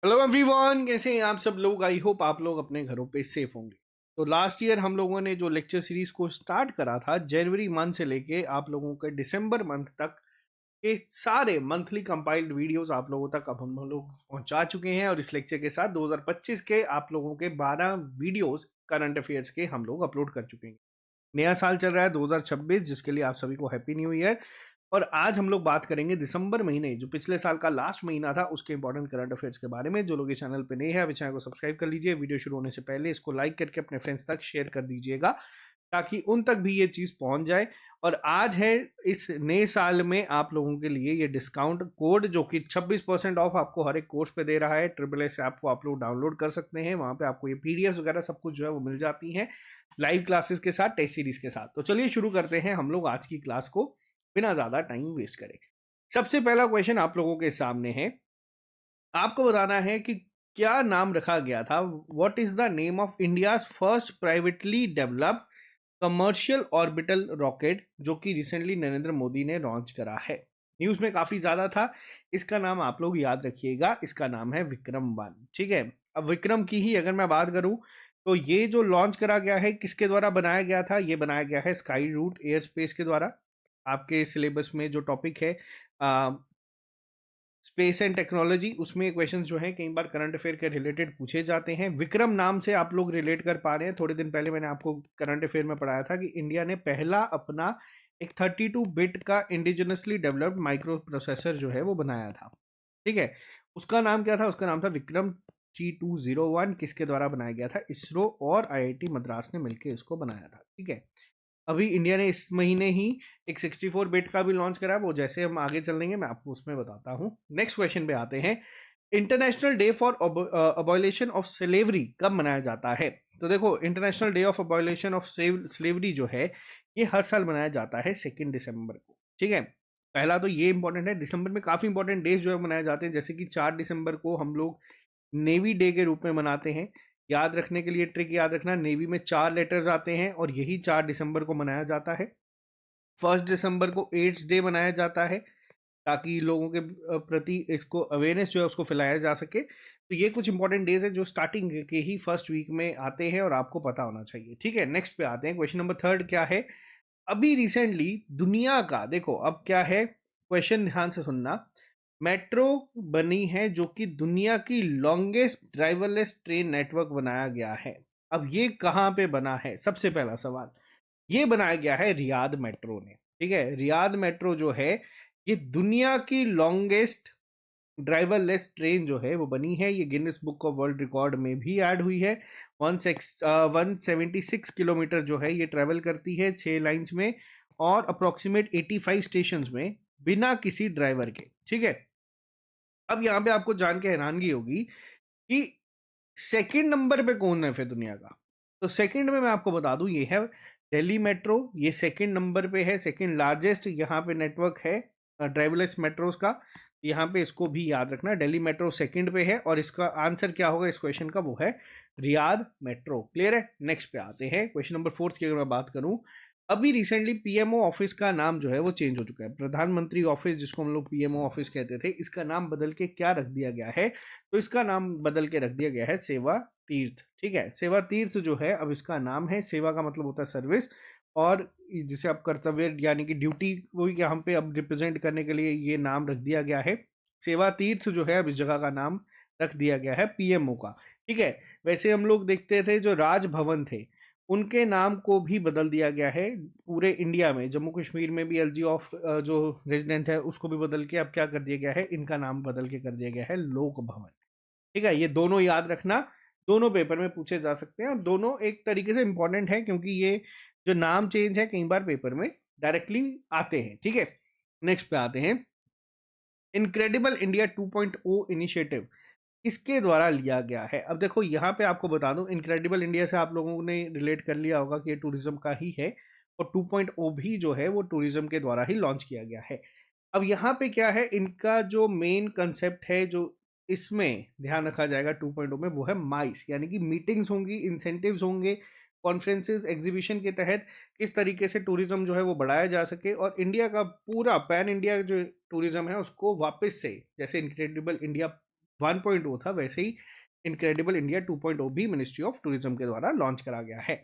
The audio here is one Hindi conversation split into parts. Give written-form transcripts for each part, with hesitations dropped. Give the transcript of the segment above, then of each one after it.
हेलो एवरीवन, कैसे हैं आप सब लोग। आई होप आप लोग अपने घरों पे सेफ होंगे। तो लास्ट ईयर हम लोगों ने जो लेक्चर सीरीज को स्टार्ट करा था जनवरी मंथ से लेके आप लोगों के दिसंबर मंथ तक के सारे मंथली कंपाइल्ड वीडियोस आप लोगों तक अब हम लोग पहुंचा चुके हैं। और इस लेक्चर के साथ 2025 के आप लोगों के 12 वीडियोस करंट अफेयर्स के हम लोग अपलोड कर चुके हैं। नया साल चल रहा है 2026, जिसके लिए आप सभी को हैप्पी न्यू ईयर। और आज हम लोग बात करेंगे दिसंबर महीने, जो पिछले साल का लास्ट महीना था, उसके इंपॉर्टेंट करंट अफेयर्स के बारे में। जो लोग इस चैनल पे नए हैं, अभी चैनल को सब्सक्राइब कर लीजिए। वीडियो शुरू होने से पहले इसको लाइक करके अपने फ्रेंड्स तक शेयर कर दीजिएगा, ताकि उन तक भी ये चीज पहुंच जाए। और आज है इस नए साल में आप लोगों के लिए ये डिस्काउंट कोड, जो कि 26% ऑफ आपको हर एक कोर्स पे दे रहा है। ट्रिपल एस ऐप को आप लोग डाउनलोड कर सकते हैं, वहां पे आपको ये पीडीएफ वगैरह सब कुछ जो है वो मिल जाती है, लाइव क्लासेस के साथ, टेस्ट सीरीज के साथ। तो चलिए शुरू करते हैं हम लोग आज की क्लास को बिना ज्यादा टाइम वेस्ट करें। सबसे पहला क्वेश्चन आप लोगों के सामने है। आपको बताना है कि क्या नाम रखा गया था, what is the name of India first privately developed commercial orbital rocket, जो कि रिसेंटली नरेंद्र मोदी ने लॉन्च करा है। न्यूज में काफी ज्यादा था। इसका नाम आप लोग याद रखिएगा, इसका नाम है विक्रम 1। ठीक है। अब विक्रम की ही अगर मैं बात करूं, तो ये जो लॉन्च करा गया है किसके द्वारा बनाया गया था, ये बनाया गया है स्काई रूट एयर स्पेस के द्वारा। आपके सिलेबस में जो टॉपिक है स्पेस एंड टेक्नोलॉजी, उसमें क्वेश्चंस जो हैं कई बार करंट अफेयर के रिलेटेड पूछे जाते हैं। विक्रम नाम से आप लोग रिलेट कर पा रहे हैं। थोड़े दिन पहले मैंने आपको करंट अफेयर में पढ़ाया था कि इंडिया ने पहला अपना एक 32 बिट का इंडिजिनसली डेवलप्ड माइक्रो प्रोसेसर जो है वो बनाया था। ठीक है। उसका नाम क्या था? उसका नाम था विक्रम G201। किसके द्वारा बनाया गया था? इसरो और आईआईटी मद्रास ने मिलकर इसको बनाया था। ठीक है। अभी इंडिया ने इस महीने ही एक 64 बिट का भी लॉन्च करा, वो जैसे हम आगे चल देंगे मैं आपको उसमें बताता हूँ। नेक्स्ट क्वेश्चन पे आते हैं। International day for abolition of slavery कब मनाया जाता है? तो देखो, international day of abolition of slavery जो है ये हर साल मनाया जाता है 2 दिसंबर को। ठीक है। पहला तो ये इंपॉर्टेंट है, दिसंबर में काफी इंपॉर्टेंट डेज जो है मनाए जाते हैं, जैसे कि 4 दिसंबर को हम लोग नेवी डे के रूप में मनाते हैं। याद रखने के लिए ट्रिक याद रखना, नेवी में 4 लेटर्स आते हैं और यही 4 दिसंबर को मनाया जाता है। 1 दिसंबर को एड्स डे मनाया जाता है, ताकि लोगों के प्रति इसको अवेयरनेस जो है उसको फैलाया जा सके। तो ये कुछ इंपॉर्टेंट डेज है जो स्टार्टिंग के ही फर्स्ट वीक में आते हैं और आपको पता होना चाहिए। ठीक है। नेक्स्ट पे आते हैं। क्वेश्चन नंबर थर्ड क्या है? अभी रिसेंटली दुनिया का, देखो अब क्या है, क्वेश्चन ध्यान से सुनना। मेट्रो बनी है जो कि दुनिया की लॉन्गेस्ट ड्राइवरलेस ट्रेन नेटवर्क बनाया गया है। अब ये कहाँ पे बना है? सबसे पहला सवाल, ये बनाया गया है रियाद मेट्रो ने। ठीक है। रियाद मेट्रो जो है ये दुनिया की लॉन्गेस्ट ड्राइवरलेस ट्रेन जो है वो बनी है। ये Guinness book of world record में भी ऐड हुई है। 176 किलोमीटर जो है ये ट्रेवल करती है 6 लाइन्स में, और अप्रोक्सीमेट 85 स्टेशन में, बिना किसी ड्राइवर के। ठीक है। अब यहाँ पे आपको जान के हैरानगी होगी कि सेकंड नंबर पे कौन है फिर दुनिया का। तो सेकंड में मैं आपको बता दूं, ये है दिल्ली मेट्रो। ये सेकंड नंबर पे है, सेकंड लार्जेस्ट यहाँ पे नेटवर्क है ड्राइवरलेस मेट्रोस का। यहाँ पे इसको भी याद रखना, दिल्ली मेट्रो सेकंड पे है, और इसका आंसर क्या होगा इस क्वेश्चन का? वो है रियाद मेट्रो। क्लियर है। नेक्स्ट पे आते हैं। क्वेश्चन नंबर फोर्थ की अगर मैं बात करूं, अभी रिसेंटली पीएमओ ऑफिस का नाम जो है वो चेंज हो चुका है। प्रधानमंत्री ऑफिस, जिसको हम लोग पीएमओ ऑफिस कहते थे, इसका नाम बदल के क्या रख दिया गया है? तो इसका नाम बदल के रख दिया गया है सेवा तीर्थ। ठीक है। सेवा तीर्थ जो है अब इसका नाम है। सेवा का मतलब होता है सर्विस, और जिसे आप कर्तव्य यानी कि ड्यूटी को यहाँ पे अब रिप्रेजेंट करने के लिए ये नाम रख दिया गया है। सेवा तीर्थ जो है अब इस जगह का नाम रख दिया गया है पीएमओ का। ठीक है। वैसे हम लोग देखते थे जो राजभवन थे, उनके नाम को भी बदल दिया गया है पूरे इंडिया में। जम्मू कश्मीर में भी एलजी ऑफ जो रेजिडेंट है उसको भी बदल के अब क्या कर दिया गया है, इनका नाम बदल के कर दिया गया है लोक भवन। ठीक है। ये दोनों याद रखना, दोनों पेपर में पूछे जा सकते हैं, और दोनों एक तरीके से इंपॉर्टेंट है, क्योंकि ये जो नाम चेंज है कई बार पेपर में डायरेक्टली आते हैं। ठीक है। नेक्स्ट पे आते हैं। इनक्रेडिबल इंडिया 2.0 इनिशिएटिव किसके द्वारा लिया गया है? अब देखो यहाँ पे आपको बता दूं, इनक्रेडिबल इंडिया से आप लोगों ने रिलेट कर लिया होगा कि ये टूरिज्म का ही है, और 2.0 भी जो है वो टूरिज्म के द्वारा ही लॉन्च किया गया है। अब यहाँ पे क्या है, इनका जो मेन कंसेप्ट है जो इसमें ध्यान रखा जाएगा 2.0 में, वो है माइस, यानी कि मीटिंग्स होंगी, इंसेंटिव्स होंगे, कॉन्फ्रेंसेस, एग्जीबिशन के तहत किस तरीके से टूरिज्म जो है वो बढ़ाया जा सके, और इंडिया का पूरा पैन इंडिया जो टूरिज्म है उसको वापस से, जैसे इनक्रेडिबल इंडिया 1.0 था, वैसे ही इनक्रेडिबल इंडिया 2.0 भी मिनिस्ट्री ऑफ टूरिज्म के द्वारा लॉन्च करा गया है।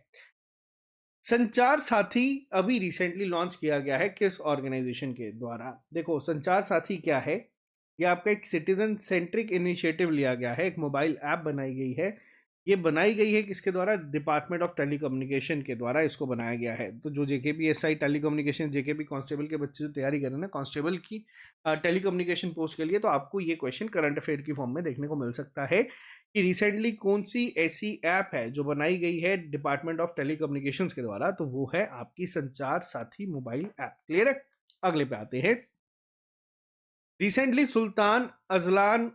संचार साथी अभी रिसेंटली लॉन्च किया गया है किस ऑर्गेनाइजेशन के द्वारा? देखो, संचार साथी क्या है? ये आपका एक सिटीजन सेंट्रिक इनिशिएटिव लिया गया है, एक मोबाइल ऐप बनाई गई है। ये बनाई गई है किसके द्वारा? डिपार्टमेंट ऑफ टेलीकम्युनिकेशन के द्वारा इसको बनाया गया है। तो जो जेकेपीएसआई टेलीकम्युनिकेशन, जेकेपी कांस्टेबल के बच्चे जो तैयारी कर रहे हैं ना कांस्टेबल की टेलीकम्युनिकेशन पोस्ट के लिए, तो आपको ये क्वेश्चन करंट अफेयर की फॉर्म में देखने को मिल सकता है कि रिसेंटली कौन सी ऐसी ऐप है जो बनाई गई है डिपार्टमेंट ऑफ टेलीकम्युनिकेशंस के द्वारा? तो वो है आपकी संचार साथी मोबाइल ऐप। क्लियर है? अगले पे आते हैं। रिसेंटली सुल्तान अजलान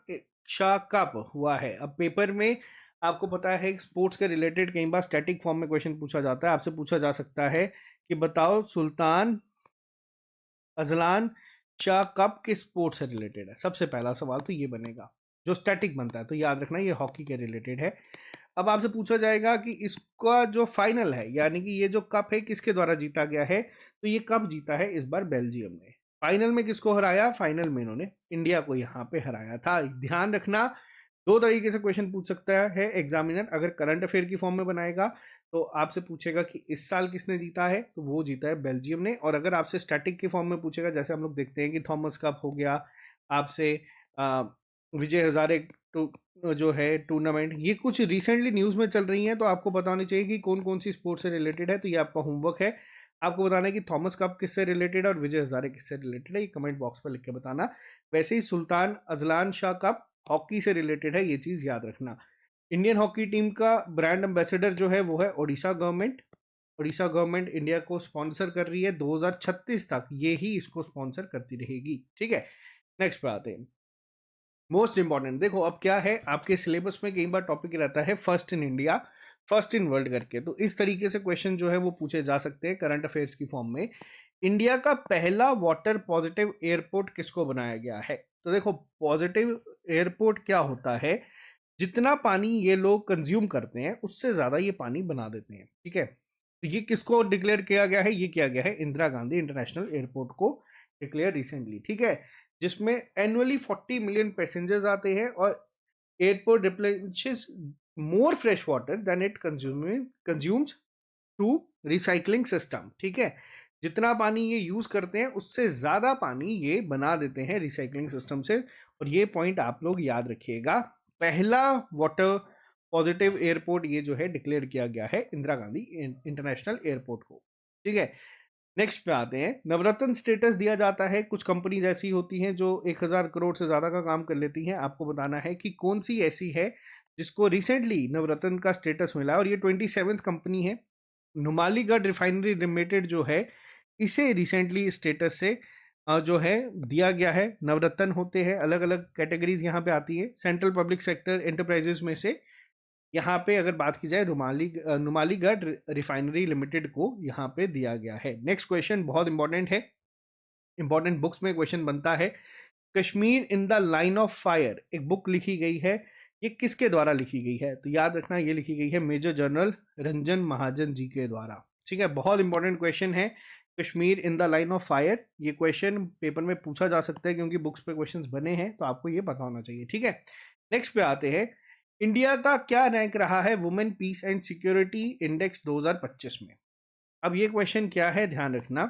शाह कप हुआ है। अब पेपर में आपको पता है स्पोर्ट्स के रिलेटेड कई बार स्टैटिक फॉर्म में क्वेश्चन पूछा जाता है। आपसे पूछा जा सकता है कि बताओ सुल्तान अजलान शाह कप किस स्पोर्ट से रिलेटेड है? सबसे पहला सवाल तो ये बनेगा जो स्टैटिक बनता है, तो याद रखना ये हॉकी के रिलेटेड है। अब आपसे पूछा जाएगा कि इसका जो फाइनल है, यानी कि ये जो कप है किसके द्वारा जीता गया है? तो ये कप जीता है इस बार बेल्जियम ने। फाइनल में किसको हराया? फाइनल में इन्होंने इंडिया को यहाँ पे हराया था। ध्यान रखना, दो तरीके से क्वेश्चन पूछ सकता है एग्जामिनर। अगर करंट अफेयर की फॉर्म में बनाएगा तो आपसे पूछेगा कि इस साल किसने जीता है, तो वो जीता है बेल्जियम ने। और अगर आपसे स्टैटिक की फॉर्म में पूछेगा, जैसे हम लोग देखते हैं कि थॉमस कप हो गया, आपसे विजय हजारे जो है टूर्नामेंट, ये कुछ रिसेंटली न्यूज़ में चल रही हैं, तो आपको पता होनी चाहिए कि कौन कौन सी स्पोर्ट्स से रिलेटेड है। तो ये आपका होमवर्क है, आपको बताना है कि थॉमस कप किससे रिलेटेड है और विजय हजारे किससे रिलेटेड है। ये कमेंट बॉक्स पर लिख के बताना। वैसे ही Sultan Azlan Shah cup hockey से रिलेटेड है, ये चीज़ याद रखना। इंडियन हॉकी टीम का ब्रांड एम्बेसडर जो है वो है Odisha government. Odisha government India को स्पॉन्सर कर रही है 2036 तक, ये ही इसको स्पॉन्सर करती रहेगी। ठीक है, नेक्स्ट पे आते हैं। मोस्ट इंपॉर्टेंट, देखो अब क्या है आपके सिलेबस में कई बार टॉपिक रहता है first in India, first in world करके। तो इस तरीके से क्वेश्चन जो है वो पूछे जा सकते हैं करंट अफेयर्स की फॉर्म में। इंडिया का पहला वाटर पॉजिटिव एयरपोर्ट किसको बनाया गया है? तो देखो, पॉजिटिव एयरपोर्ट क्या होता है? जितना पानी ये लोग कंज्यूम करते हैं उससे ज्यादा ये पानी बना देते हैं। ठीक है, तो ये किसको डिक्लेयर किया गया है? ये किया गया है इंदिरा गांधी इंटरनेशनल एयरपोर्ट को डिक्लेयर रिसेंटली। ठीक है, जिसमें एनुअली 40 मिलियन पैसेंजर्स आते हैं और airport replenishes more fresh water than it consumes through recycling system. ठीक है, जितना पानी ये यूज करते हैं उससे ज्यादा पानी ये बना देते हैं रिसाइकलिंग सिस्टम से। और ये पॉइंट आप लोग याद रखिएगा। पहला वाटर पॉजिटिव एयरपोर्ट ये जो है डिक्लेयर किया गया है इंदिरा गांधी इंटरनेशनल एयरपोर्ट को। ठीक है, नेक्स्ट पे आते हैं। नवरत्न स्टेटस दिया जाता है, कुछ कंपनीज ऐसी होती हैं जो 1000 करोड़ से ज्यादा का काम कर लेती हैं। आपको बताना है कि कौन सी ऐसी है जिसको रिसेंटली नवरत्न का स्टेटस मिला है। और ये 27th कंपनी है। नुमालीगढ़ रिफाइनरी लिमिटेड जो है, इसे रिसेंटली स्टेटस से जो है दिया गया है। नवरत्न होते हैं, अलग अलग कैटेगरीज यहाँ पे आती है सेंट्रल पब्लिक सेक्टर एंटरप्राइजेस में से। यहाँ पे अगर बात की जाए नुमालीगढ़ रिफाइनरी लिमिटेड को यहाँ पे दिया गया है। नेक्स्ट क्वेश्चन बहुत इंपॉर्टेंट है, इंपॉर्टेंट बुक्स में क्वेश्चन बनता है। Kashmir in the line of fire एक बुक लिखी गई है, ये किसके द्वारा लिखी गई है? तो याद रखना ये लिखी गई है मेजर जनरल रंजन महाजन जी के द्वारा। ठीक है, बहुत इंपॉर्टेंट क्वेश्चन है Kashmir in the line of fire. ये क्वेश्चन पेपर में पूछा जा सकता है क्योंकि बुक्स पे क्वेश्चंस बने हैं, तो आपको ये पता होना चाहिए। ठीक है, नेक्स्ट पे आते हैं। इंडिया का क्या रैंक रहा है women peace and security index 2025 में? अब ये क्वेश्चन क्या है, ध्यान रखना।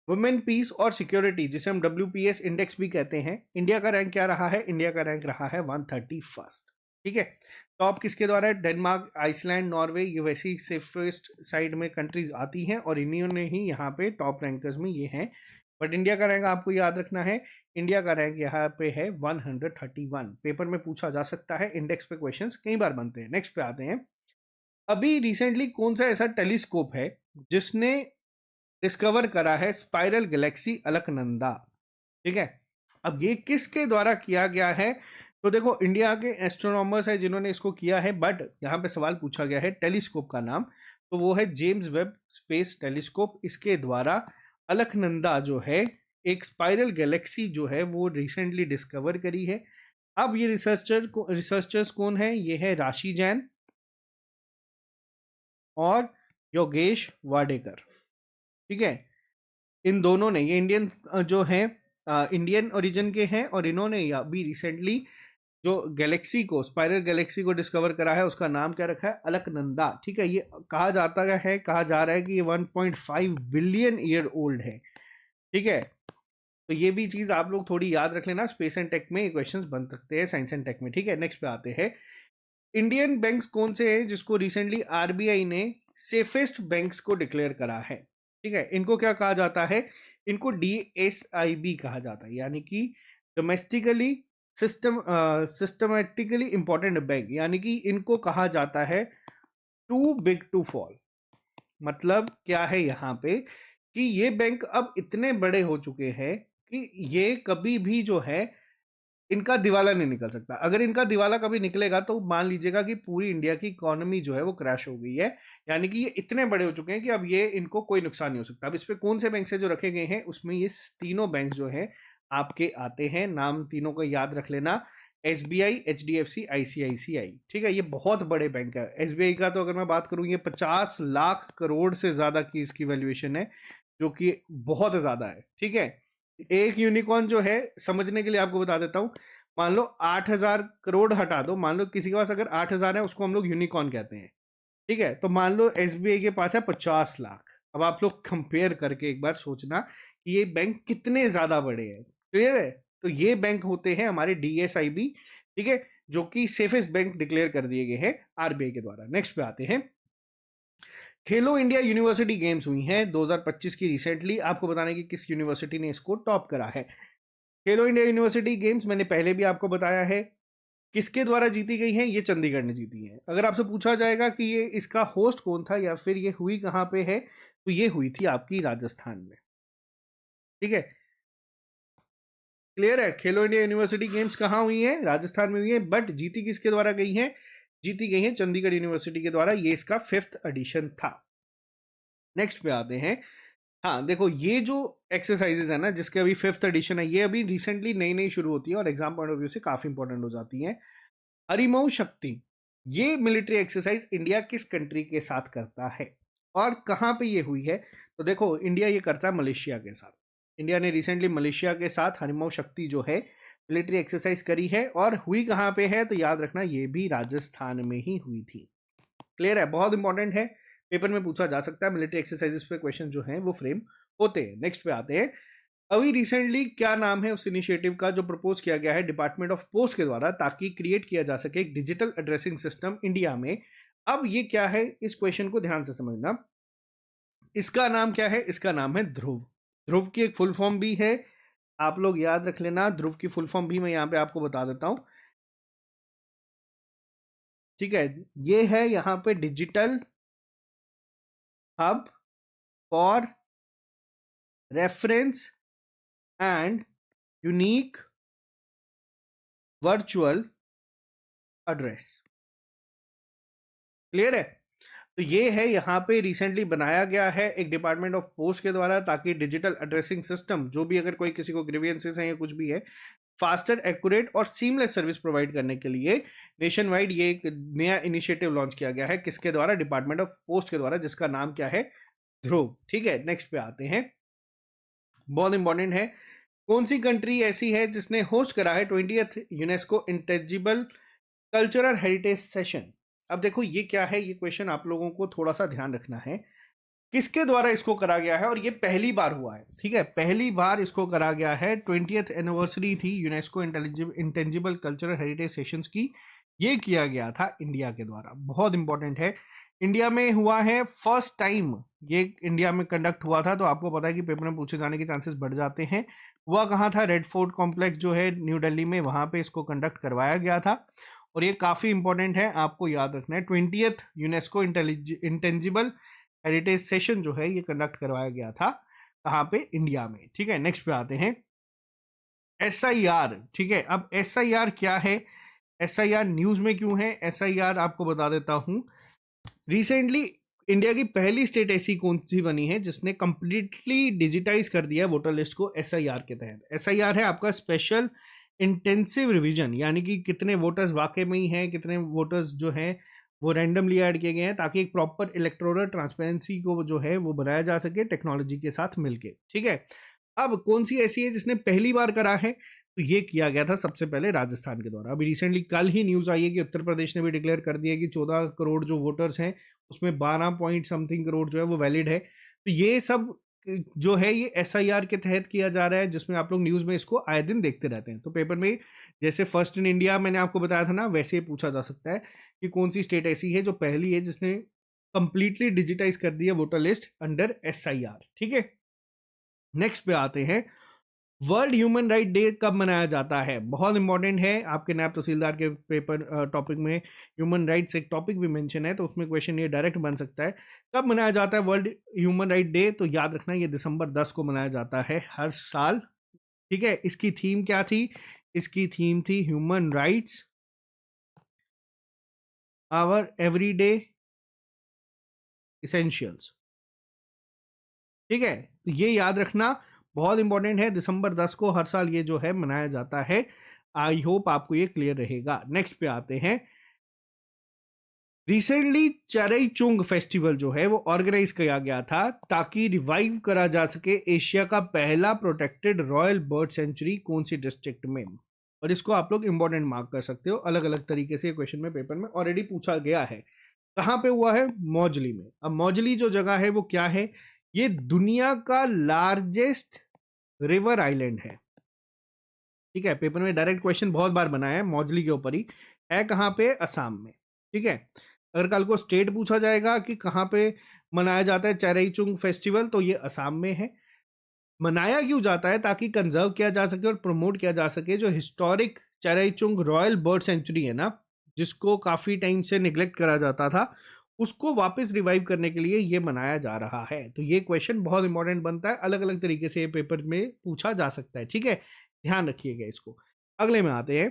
वुमेन पीस और सिक्योरिटी, जिसे हम WPS इंडेक्स भी कहते हैं, इंडिया का रैंक क्या रहा है? इंडिया का रैंक रहा है 131st। ठीक है, टॉप किसके द्वारा है? डेनमार्क, आइसलैंड, नॉर्वे, ये वैसी सेफेस्ट साइड में कंट्रीज आती हैं और इन्हीं ने ही यहाँ पे टॉप रैंकर्स में ये हैं। बट इंडिया का रैंक आपको याद रखना है, इंडिया का रैंक यहाँ पे है 131। पेपर में पूछा जा सकता है, इंडेक्स पे क्वेश्चंस कई बार बनते हैं। नेक्स्ट पे आते हैं। अभी रिसेंटली कौन सा ऐसा टेलीस्कोप है जिसने डिस्कवर करा है स्पाइरल गैलेक्सी अलकनंदा? ठीक है, अब ये किसके द्वारा किया गया है? तो देखो, इंडिया के एस्ट्रोनॉमर्स है जिन्होंने इसको किया है, बट यहाँ पे सवाल पूछा गया है टेलीस्कोप का नाम, तो वो है जेम्स वेब स्पेस टेलीस्कोप। इसके द्वारा अलकनंदा जो है एक स्पाइरल गैलेक्सी जो है वो रिसेंटली डिस्कवर करी है। अब ये रिसर्चर्स कौन है? ये है राशि जैन और योगेश वाडेकर। ठीक है, इन दोनों ने, ये इंडियन जो है इंडियन ओरिजिन के हैं और इन्होंने अभी रिसेंटली जो गैलेक्सी को, स्पाइरल गैलेक्सी को डिस्कवर करा है, उसका नाम क्या रखा है, अलकनंदा। ठीक है, ये कहा जा रहा है कि ये 1.5 बिलियन ईयर ओल्ड है। ठीक है, तो ये भी चीज आप लोग थोड़ी याद रख लेना, स्पेस एंड टेक में क्वेश्चंस बन सकते हैं, साइंस एंड टेक में। ठीक है, नेक्स्ट पे आते हैं। इंडियन बैंक्स कौन से हैं जिसको रिसेंटली आरबीआई ने सेफेस्ट बैंक्स को डिक्लेयर करा है? ठीक है, इनको क्या कहा जाता है? इनको डीएसआईबी कहा जाता है, यानी कि डोमेस्टिकली सिस्टमेटिकली इंपॉर्टेंट बैंक, यानी कि इनको कहा जाता है टू बिग टू फॉल। मतलब क्या है यहाँ पे कि ये बैंक अब इतने बड़े हो चुके हैं कि ये कभी भी जो है इनका दिवाला नहीं निकल सकता। अगर इनका दिवाला कभी निकलेगा तो मान लीजिएगा कि पूरी इंडिया की इकोनॉमी जो है वो क्रैश हो गई है। यानी कि ये इतने बड़े हो चुके हैं कि अब ये इनको कोई नुकसान नहीं हो सकता। अब इस पे कौन से बैंक से जो रखे गए हैं उसमें ये तीनों बैंक जो है आपके आते हैं, नाम तीनों को याद रख लेना, एसबीआई, एचडीएफसी, आईसीआईसीआई। ठीक है, ये बहुत बड़े बैंक है। एसबीआई का तो अगर मैं बात करूं, ये 50 लाख करोड़ से ज्यादा की इसकी वैल्यूएशन है, जो कि बहुत ज्यादा है। ठीक है, एक यूनिकॉर्न जो है, समझने के लिए आपको बता देता हूं, मान लो 8,000 करोड़ हटा दो, मान लो किसी के पास अगर 8,000 है उसको हम लोग यूनिकॉर्न कहते हैं। ठीक है, तो मान लो एसबीआई के पास है 50 लाख। अब आप लोग कंपेयर करके एक बार सोचना कि ये बैंक कितने ज्यादा बड़े हैं। क्लियर है? तो ये बैंक होते हैं हमारे डीएसआईबी। ठीक है, जो कि सेफेस्ट बैंक डिक्लेयर कर दिए गए हैं आरबीआई के द्वारा। नेक्स्ट पे आते हैं। खेलो इंडिया यूनिवर्सिटी गेम्स हुई हैं 2025 की रिसेंटली। आपको बताने की किस यूनिवर्सिटी ने इसको टॉप करा है। खेलो इंडिया यूनिवर्सिटी गेम्स मैंने पहले भी आपको बताया है किसके द्वारा जीती गई है, ये चंडीगढ़ ने जीती है। अगर आपसे पूछा जाएगा कि ये इसका होस्ट कौन था या फिर ये हुई कहाँ पे है, तो ये हुई थी आपकी राजस्थान में। ठीक है, क्लियर है? खेलो इंडिया यूनिवर्सिटी गेम्स कहाँ हुई है? राजस्थान में हुई है, बट जीती किसके द्वारा गई है? जीती गई है चंडीगढ़ यूनिवर्सिटी के द्वारा। ये इसका 5th एडिशन था। नेक्स्ट पे आते हैं। हाँ देखो, ये जो एक्सरसाइजेज है ना, जिसके अभी 5th एडिशन है, ये अभी रिसेंटली नई नई शुरू होती है और एग्जाम पॉइंट ऑफ व्यू से काफी इंपॉर्टेंट हो जाती है। हरिमऊ शक्ति, ये मिलिट्री एक्सरसाइज इंडिया किस कंट्री के साथ करता है और कहाँ पे ये हुई है? तो देखो, इंडिया ये करता है मलेशिया के साथ। इंडिया ने रिसेंटली मलेशिया के साथ हरिमऊ शक्ति जो है मिलिट्री एक्सरसाइज करी है, और हुई कहाँ पे है? तो याद रखना, ये भी राजस्थान में ही हुई थी। क्लियर है? बहुत इंपॉर्टेंट है, पेपर में पूछा जा सकता है। मिलिट्री एक्सरसाइजेस पे क्वेश्चन जो है वो फ्रेम होते हैं। नेक्स्ट पे आते हैं। अभी रिसेंटली क्या नाम है उस इनिशिएटिव का जो प्रपोज किया गया है डिपार्टमेंट ऑफ पोस्ट के द्वारा, ताकि क्रिएट किया जा सके एक डिजिटल एड्रेसिंग सिस्टम इंडिया में? अब ये क्या है, इस क्वेश्चन को ध्यान से समझना। इसका नाम क्या है? इसका नाम है ध्रुव। ध्रुव की एक फुल फॉर्म भी है, आप लोग याद रख लेना। ध्रुव की फुल फॉर्म भी मैं यहाँ पे आपको बता देता हूं। ठीक है, ये है यहाँ पे digital hub for reference and unique virtual address. Clear है? तो ये है यहाँ पे रिसेंटली बनाया गया है एक डिपार्टमेंट ऑफ पोस्ट के द्वारा, ताकि डिजिटल एड्रेसिंग सिस्टम, जो भी अगर कोई किसी को ग्रीवियंसेस हैं या कुछ भी है, फास्टर, एक्यूरेट और सीमलेस सर्विस प्रोवाइड करने के लिए नेशन वाइड ये एक नया इनिशिएटिव लॉन्च किया गया है। किसके द्वारा? डिपार्टमेंट ऑफ पोस्ट के द्वारा, जिसका नाम क्या है? ध्रुव। ठीक है, नेक्स्ट पे आते हैं। बहुत इंपॉर्टेंट है। कौन सी कंट्री ऐसी है जिसने होस्ट करा है 20th UNESCO intangible cultural heritage session? अब देखो, ये क्या है, ये क्वेश्चन आप लोगों को थोड़ा सा ध्यान रखना है। किसके द्वारा इसको करा गया है? और ये पहली बार हुआ है। ठीक है, पहली बार इसको करा गया है। 20th एनिवर्सरी थी UNESCO intangible cultural heritage sessions की। ये किया गया था इंडिया के द्वारा। बहुत इंपॉर्टेंट है, इंडिया में हुआ है फर्स्ट टाइम। ये इंडिया में कंडक्ट हुआ था, तो आपको पता है कि पेपर में पूछे जाने के चांसेस बढ़ जाते हैं। हुआ कहाँ था? रेड फोर्ट कॉम्प्लेक्स जो है न्यू दिल्ली में, वहां पे इसको कंडक्ट करवाया गया था। और ये काफी इंपॉर्टेंट है, आपको याद रखना है। 20th UNESCO intangible heritage session जो है ये कंडक्ट करवाया गया था कहाँ पे? इंडिया में। ठीक है, नेक्स्ट पे आते हैं। SIR। ठीक है, अब SIR क्या है? SIR न्यूज में क्यों है? SIR आपको बता देता हूं। रिसेंटली इंडिया की पहली स्टेट ऐसी कौन सी बनी है जिसने कंप्लीटली डिजिटाइज कर दिया वोटर लिस्ट को SIR के तहत? SIR है आपका स्पेशल इंटेंसिव रिवीजन, यानी कि कितने वोटर्स वाकई में ही हैं, कितने वोटर्स जो हैं वो रैंडमली ऐड किए गए हैं, ताकि एक प्रॉपर इलेक्टोरल ट्रांसपेरेंसी को जो है वो बनाया जा सके टेक्नोलॉजी के साथ मिलके। ठीक है, अब कौन सी ऐसी है जिसने पहली बार करा है? तो ये किया गया था सबसे पहले राजस्थान के द्वारा। अभी रिसेंटली कल ही न्यूज आई है कि उत्तर प्रदेश ने भी डिक्लेयर कर दिया कि 14 करोड़ जो वोटर्स हैं उसमें 12 पॉइंट समथिंग करोड़ जो है वो वैलिड है। तो ये सब जो है ये एसआईआर के तहत किया जा रहा है, जिसमें आप लोग न्यूज में इसको आए दिन देखते रहते हैं। तो पेपर में जैसे फर्स्ट इन इंडिया मैंने आपको बताया था ना, वैसे ही पूछा जा सकता है कि कौन सी स्टेट ऐसी है जो पहली है जिसने कंप्लीटली डिजिटाइज कर दिया वोटर लिस्ट अंडर एसआईआर। ठीक है, नेक्स्ट पे आते हैं। वर्ल्ड ह्यूमन राइट डे कब मनाया जाता है? बहुत इंपॉर्टेंट है, आपके नायब तहसीलदार के पेपर टॉपिक में ह्यूमन राइट्स एक टॉपिक भी मेंशन है, तो उसमें क्वेश्चन ये डायरेक्ट बन सकता है। कब मनाया जाता है वर्ल्ड ह्यूमन राइट डे? तो याद रखना ये दिसंबर 10 को मनाया जाता है हर साल। ठीक है, इसकी थीम क्या थी? इसकी थीम थी human rights our everyday essentials. ठीक है, तो ये याद रखना बहुत इंपॉर्टेंट है। दिसंबर 10 को हर साल ये जो है मनाया जाता है। आई होप आपको ये क्लियर रहेगा। नेक्स्ट पे आते हैं। रिसेंटली चरई चुंग फेस्टिवल जो है वो ऑर्गेनाइज किया गया था ताकि रिवाइव करा जा सके एशिया का पहला प्रोटेक्टेड रॉयल बर्ड सेंचुरी कौन सी डिस्ट्रिक्ट में। और इसको आप लोग इंपॉर्टेंट मार्क कर सकते हो, अलग अलग तरीके से क्वेश्चन में पेपर में ऑलरेडी पूछा गया है। कहाँ पे हुआ है? मौजली में। अब मौजली जो जगह है वो क्या है? ये दुनिया का लार्जेस्ट रिवर आइलैंड है। ठीक है, पेपर में डायरेक्ट क्वेश्चन बहुत बार बना है मौजली के ऊपर ही। है कहाँ पे? असम में। ठीक है, अगर कल को स्टेट पूछा जाएगा कि कहाँ पे मनाया जाता है चेराईचुंग फेस्टिवल, तो ये असम में है। मनाया क्यों जाता है? ताकि कंजर्व किया जा सके और प्रमोट किया जा सके जो हिस्टोरिक चेराईचुंग रॉयल बर्ड सेंचुरी है ना, जिसको काफी टाइम से निग्लेक्ट करा जाता था, उसको वापस रिवाइव करने के लिए ये मनाया जा रहा है। तो ये क्वेश्चन बहुत इंपॉर्टेंट बनता है, अलग अलग तरीके से ये पेपर में पूछा जा सकता है। ठीक है, ध्यान रखिएगा इसको। अगले में आते हैं।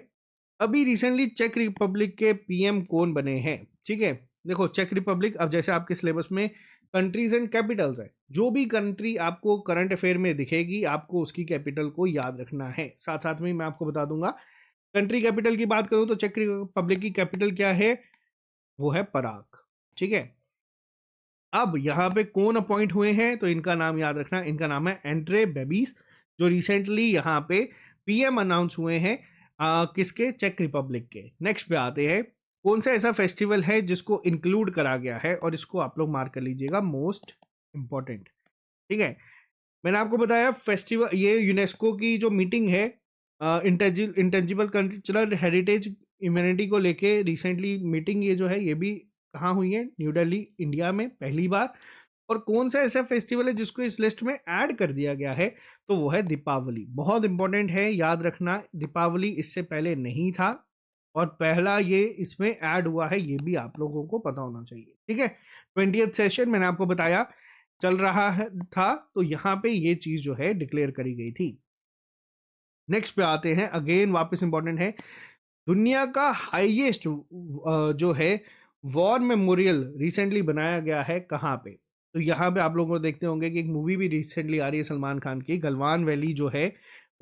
अभी रिसेंटली चेक रिपब्लिक के पीएम कौन बने हैं? ठीक है, देखो चेक रिपब्लिक, अब जैसे आपके सिलेबस में कंट्रीज एंड कैपिटल्स है, जो भी कंट्री आपको करंट अफेयर में दिखेगी आपको उसकी कैपिटल को याद रखना है। साथ साथ में मैं आपको बता दूंगा, कंट्री कैपिटल की बात करूं तो चेक रिपब्लिक की कैपिटल क्या है? वो है पराग। ठीक है, अब यहाँ पे कौन अपॉइंट हुए हैं? तो इनका नाम याद रखना, इनका नाम है एंड्रे बेबीज, जो रिसेंटली यहाँ पे पीएम अनाउंस हुए हैं। किसके? चेक रिपब्लिक के। नेक्स्ट पे आते हैं। कौन सा ऐसा फेस्टिवल है जिसको इंक्लूड करा गया है? और इसको आप लोग मार्क कर लीजिएगा, मोस्ट इंपॉर्टेंट। ठीक है, मैंने आपको बताया फेस्टिवल, ये यूनेस्को की जो मीटिंग है इंटेंजिबल कल्चरल हेरिटेज ह्यूमैनिटी को लेके रिसेंटली मीटिंग, ये जो है ये भी कहाँ हुई है? न्यू दिल्ली, इंडिया में पहली बार। और कौन सा ऐसा फेस्टिवल है जिसको इस लिस्ट में ऐड कर दिया गया है? तो वो है दीपावली। बहुत इंपॉर्टेंट है, याद रखना, दीपावली इससे पहले नहीं था और पहला ये इसमें ऐड हुआ है, ये भी आप लोगों को पता होना चाहिए। ठीक है, 20th सेशन मैंने आपको बताया चल रहा है था, तो यहाँ पे ये चीज जो है डिक्लेयर करी गई थी। नेक्स्ट पे आते हैं, अगेन वापस इंपॉर्टेंट है। दुनिया का हाईएस्ट जो है वॉर मेमोरियल रिसेंटली बनाया गया है कहाँ पे? तो यहाँ पे आप लोगों को देखते होंगे कि एक मूवी भी रिसेंटली आ रही है सलमान खान की, गलवान वैली जो है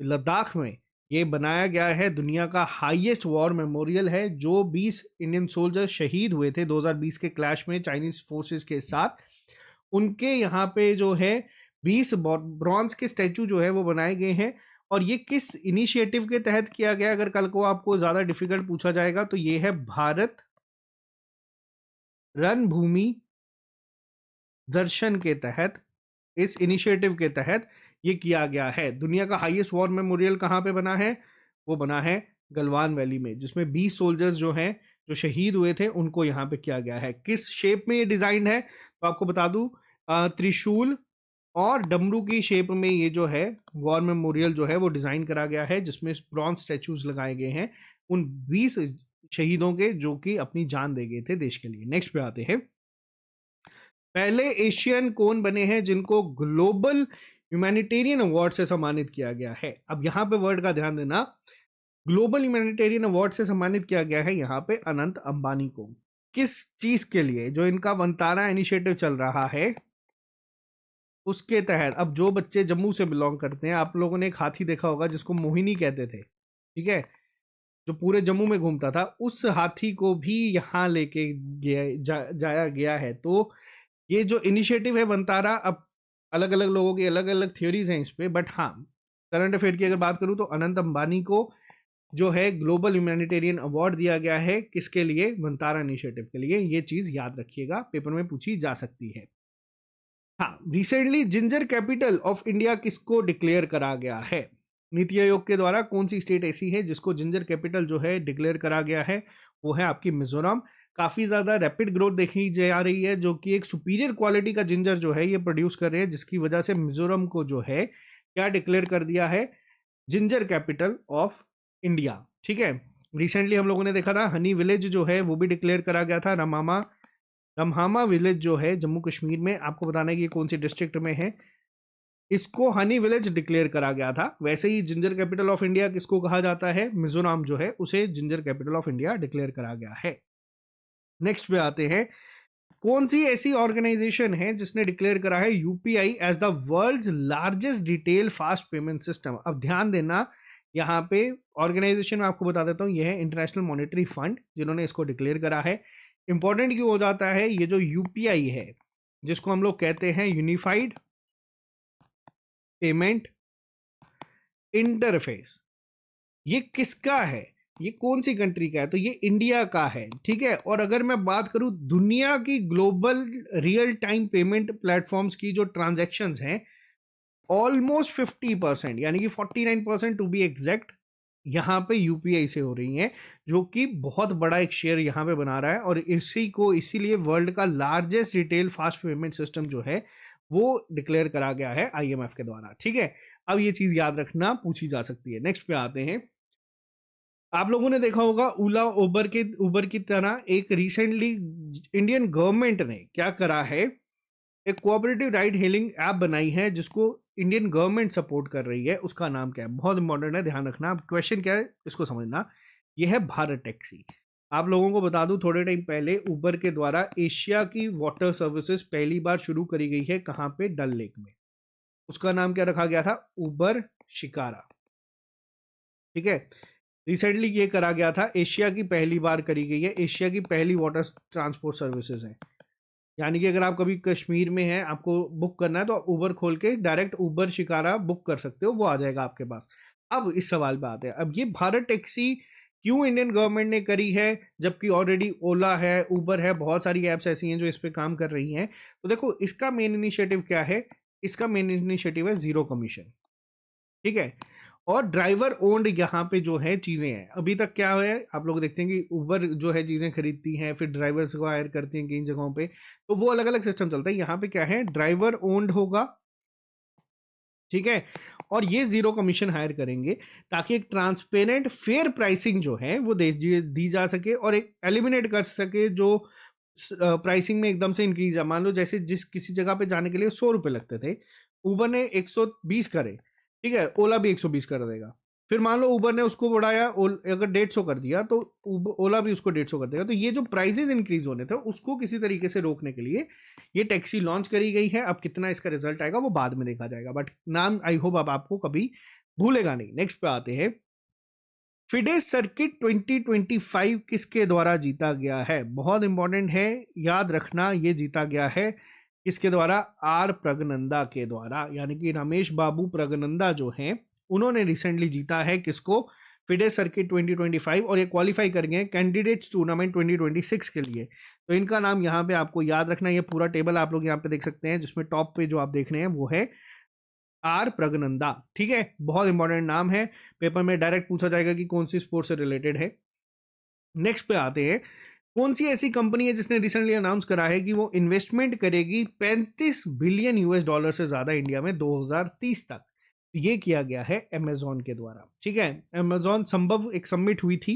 लद्दाख में, ये बनाया गया है। दुनिया का हाईएस्ट वॉर मेमोरियल है, जो 20 इंडियन सोल्जर शहीद हुए थे 2020 के क्लैश में चाइनीज फोर्सेस के साथ, उनके यहाँ पे जो है 20 ब्रॉन्ज के स्टैचू जो है वो बनाए गए हैं। और ये किस इनिशिएटिव के तहत किया गया? अगर कल को आपको ज्यादा डिफिकल्ट पूछा जाएगा तो ये है भारत रणभूमि दर्शन के तहत, इस इनिशिएटिव के तहत ये किया गया है। दुनिया का हाईएस्ट वॉर मेमोरियल कहाँ पे बना है? वो बना है गलवान वैली में, जिसमें 20 सोल्जर्स जो हैं जो शहीद हुए थे उनको यहाँ पे किया गया है। किस शेप में ये डिजाइन है? तो आपको बता दूं, त्रिशूल और डमरू की शेप में ये जो है वॉर मेमोरियल जो है वो डिजाइन करा गया है, जिसमें ब्रॉन्ज स्टैचूज लगाए गए हैं उन 20 शहीदों के जो कि अपनी जान दे गए थे देश के लिए। नेक्स्ट पे आते हैं। पहले एशियन कौन बने हैं जिनको ग्लोबल ह्यूमैनिटेरियन अवार्ड से सम्मानित किया गया है? अब यहाँ पे वर्ड का ध्यान देना, ग्लोबल ह्यूमैनिटेरियन अवार्ड से सम्मानित किया गया है यहाँ पे अनंत अंबानी को। किस चीज के लिए? जो इनका वंतारा इनिशिएटिव चल रहा है उसके तहत। अब जो बच्चे जम्मू से बिलोंग करते हैं, आप लोगों ने एक हाथी देखा होगा जिसको मोहिनी कहते थे, ठीक है, जो पूरे जम्मू में घूमता था, उस हाथी को भी यहाँ लेके जाया गया है। तो ये जो इनिशिएटिव है वंतारा, अब अलग अलग लोगों की अलग अलग थ्योरीज हैं इस पे, बट हाँ करंट अफेयर की अगर बात करूं तो अनंत अंबानी को जो है ग्लोबल ह्यूमैनिटेरियन अवार्ड दिया गया है, किसके लिए? वंतारा इनिशिएटिव के लिए। ये चीज याद रखिएगा, पेपर में पूछी जा सकती है। हाँ, recently ginger capital of India किसको डिक्लेयर करा गया है? नीति आयोग के द्वारा कौन सी स्टेट ऐसी है जिसको जिंजर कैपिटल जो है डिक्लेयर करा गया है? वो है आपकी मिजोरम। काफी ज्यादा रैपिड ग्रोथ देखी जा रही है, जो कि एक सुपीरियर क्वालिटी का जिंजर जो है ये प्रोड्यूस कर रहे हैं, जिसकी वजह से मिजोरम को जो है क्या डिक्लेयर कर दिया है? Ginger capital of India. ठीक है, रिसेंटली हम लोगों ने देखा था हनी विलेज जो है वो भी डिक्लेयर करा गया था। रमहामा विलेज जो है जम्मू कश्मीर में, आपको बताना है कि कौन सी डिस्ट्रिक्ट में है, इसको हनी विलेज डिक्लेयर करा गया था। वैसे ही जिंजर कैपिटल ऑफ इंडिया किसको कहा जाता है? मिजोरम जो है उसे ginger capital of India declare करा गया है। नेक्स्ट पे आते हैं, कौन सी ऐसी ऑर्गेनाइजेशन है जिसने डिक्लेयर करा है UPI as the world's largest detail fast payment system? अब ध्यान देना, यहाँ पे ऑर्गेनाइजेशन में आपको बता देता हूँ, यह है इंटरनेशनल मॉनेटरी फंड, जिन्होंने इसको डिक्लेयर करा है। इंपॉर्टेंट क्यों हो जाता है? ये जो यूपीआई है, जिसको हम लोग कहते हैं यूनिफाइड पेमेंट इंटरफेस, ये किसका है? ये कौन सी कंट्री का है? तो ये इंडिया का है। ठीक है, और अगर मैं बात करूं दुनिया की global real time payment platforms की जो ट्रांजैक्शंस हैं, ऑलमोस्ट 50%, यानी कि 49% टू बी एग्जैक्ट, यहाँ पे यूपीआई से हो रही हैं, जो कि बहुत बड़ा एक शेयर यहाँ पे बना रहा है। और इसी को इसीलिए वर्ल्ड का largest retail fast payment system जो है वो डिक्लेयर करा गया है आईएमएफ के द्वारा। ठीक है, अब ये चीज याद रखना, पूछी जा सकती है। नेक्स्ट पे आते हैं, आप लोगों ने देखा होगा ओला उबर की तरह एक रिसेंटली इंडियन गवर्नमेंट ने क्या करा है, एक कोऑपरेटिव राइड हेलिंग ऐप बनाई है जिसको इंडियन गवर्नमेंट सपोर्ट कर रही है। उसका नाम क्या है? बहुत इंपॉर्टेंट है, ध्यान रखना। अब क्वेश्चन क्या है इसको समझना, यह है भारत टैक्सी। आप लोगों को बता दूं, थोड़े टाइम पहले उबर के द्वारा एशिया की वाटर सर्विसेज पहली बार शुरू करी गई है। कहां पे? डल लेक में। उसका नाम क्या रखा गया था? उबर शिकारा। ठीक है, रिसेंटली ये करा गया था, एशिया की पहली बार करी गई है, एशिया की पहली वाटर ट्रांसपोर्ट सर्विसेज है। यानी कि अगर आप कभी कश्मीर में हैं, आपको बुक करना है, तो आप उबर खोल के डायरेक्ट उबर शिकारा बुक कर सकते हो, वो आ जाएगा आपके पास। अब इस सवाल पे आते हैं, अब ये भारत टैक्सी क्यों इंडियन गवर्नमेंट ने करी है, जबकि ऑलरेडी ओला है, उबर है, बहुत सारी एप्स ऐसी हैं जो इस पे काम कर रही हैं। तो देखो, इसका मेन इनिशिएटिव क्या है? इसका मेन इनिशिएटिव है जीरो कमीशन। ठीक है, और ड्राइवर ओन्ड यहाँ पे जो है चीजें हैं। अभी तक क्या है, आप लोग देखते हैं कि उबर जो है चीजें खरीदती हैं, फिर ड्राइवर्स को हायर करती हैं कई जगहों पे, तो वो अलग अलग सिस्टम चलता है। यहाँ पे क्या है? ड्राइवर ओन्ड होगा। ठीक है, और ये जीरो कमीशन हायर करेंगे, ताकि एक ट्रांसपेरेंट फेयर प्राइसिंग जो है वो दी जा सके, और एक एलिमिनेट कर सके जो प्राइसिंग में एकदम से इंक्रीज है। मान लो जैसे जिस किसी जगह पे जाने के लिए 100 रुपए लगते थे, उबर ने 120 करे, ठीक है, ओला भी 120 कर देगा। फिर मान लो उबर ने उसको बढ़ाया, अगर 150 कर दिया, तो ओला भी उसको 150 कर देगा। तो ये जो प्राइसेस इंक्रीज होने थे, उसको किसी तरीके से रोकने के लिए ये टैक्सी लॉन्च करी गई है। अब कितना इसका रिजल्ट आएगा वो बाद में देखा जाएगा, बट नाम आई होप अब आपको कभी भूलेगा नहीं। नेक्स्ट पे आते हैं, फिडे सर्किट 2025 किसके द्वारा जीता गया है? बहुत इंपॉर्टेंट है, याद रखना, ये जीता गया है किसके द्वारा? आर प्रगनंदा के द्वारा, यानी कि रमेश बाबू प्रगनंदा जो हैं, उन्होंने रिसेंटली जीता है किसको? फिडे सर्किट 2025, और ये क्वालिफाई कर गए कैंडिडेट्स टूर्नामेंट 2026 के लिए। तो इनका नाम यहाँ पे आपको याद रखना, ये पूरा टेबल आप लोग यहाँ पे देख सकते हैं, जिसमें टॉप पे जो आप देख रहे हैं वो है आर प्रगनंदा। ठीक है, बहुत इंपॉर्टेंट नाम है, पेपर में डायरेक्ट पूछा जाएगा कि कौन सी स्पोर्ट्स से रिलेटेड है। नेक्स्ट पे आते हैं, कौन सी ऐसी कंपनी है जिसने रिसेंटली अनाउंस करा है कि वो इन्वेस्टमेंट करेगी 35 बिलियन यूएस डॉलर से ज्यादा इंडिया में 2030 तक? ये किया गया है अमेजोन के द्वारा। ठीक है, अमेजोन संभव एक समिट हुई थी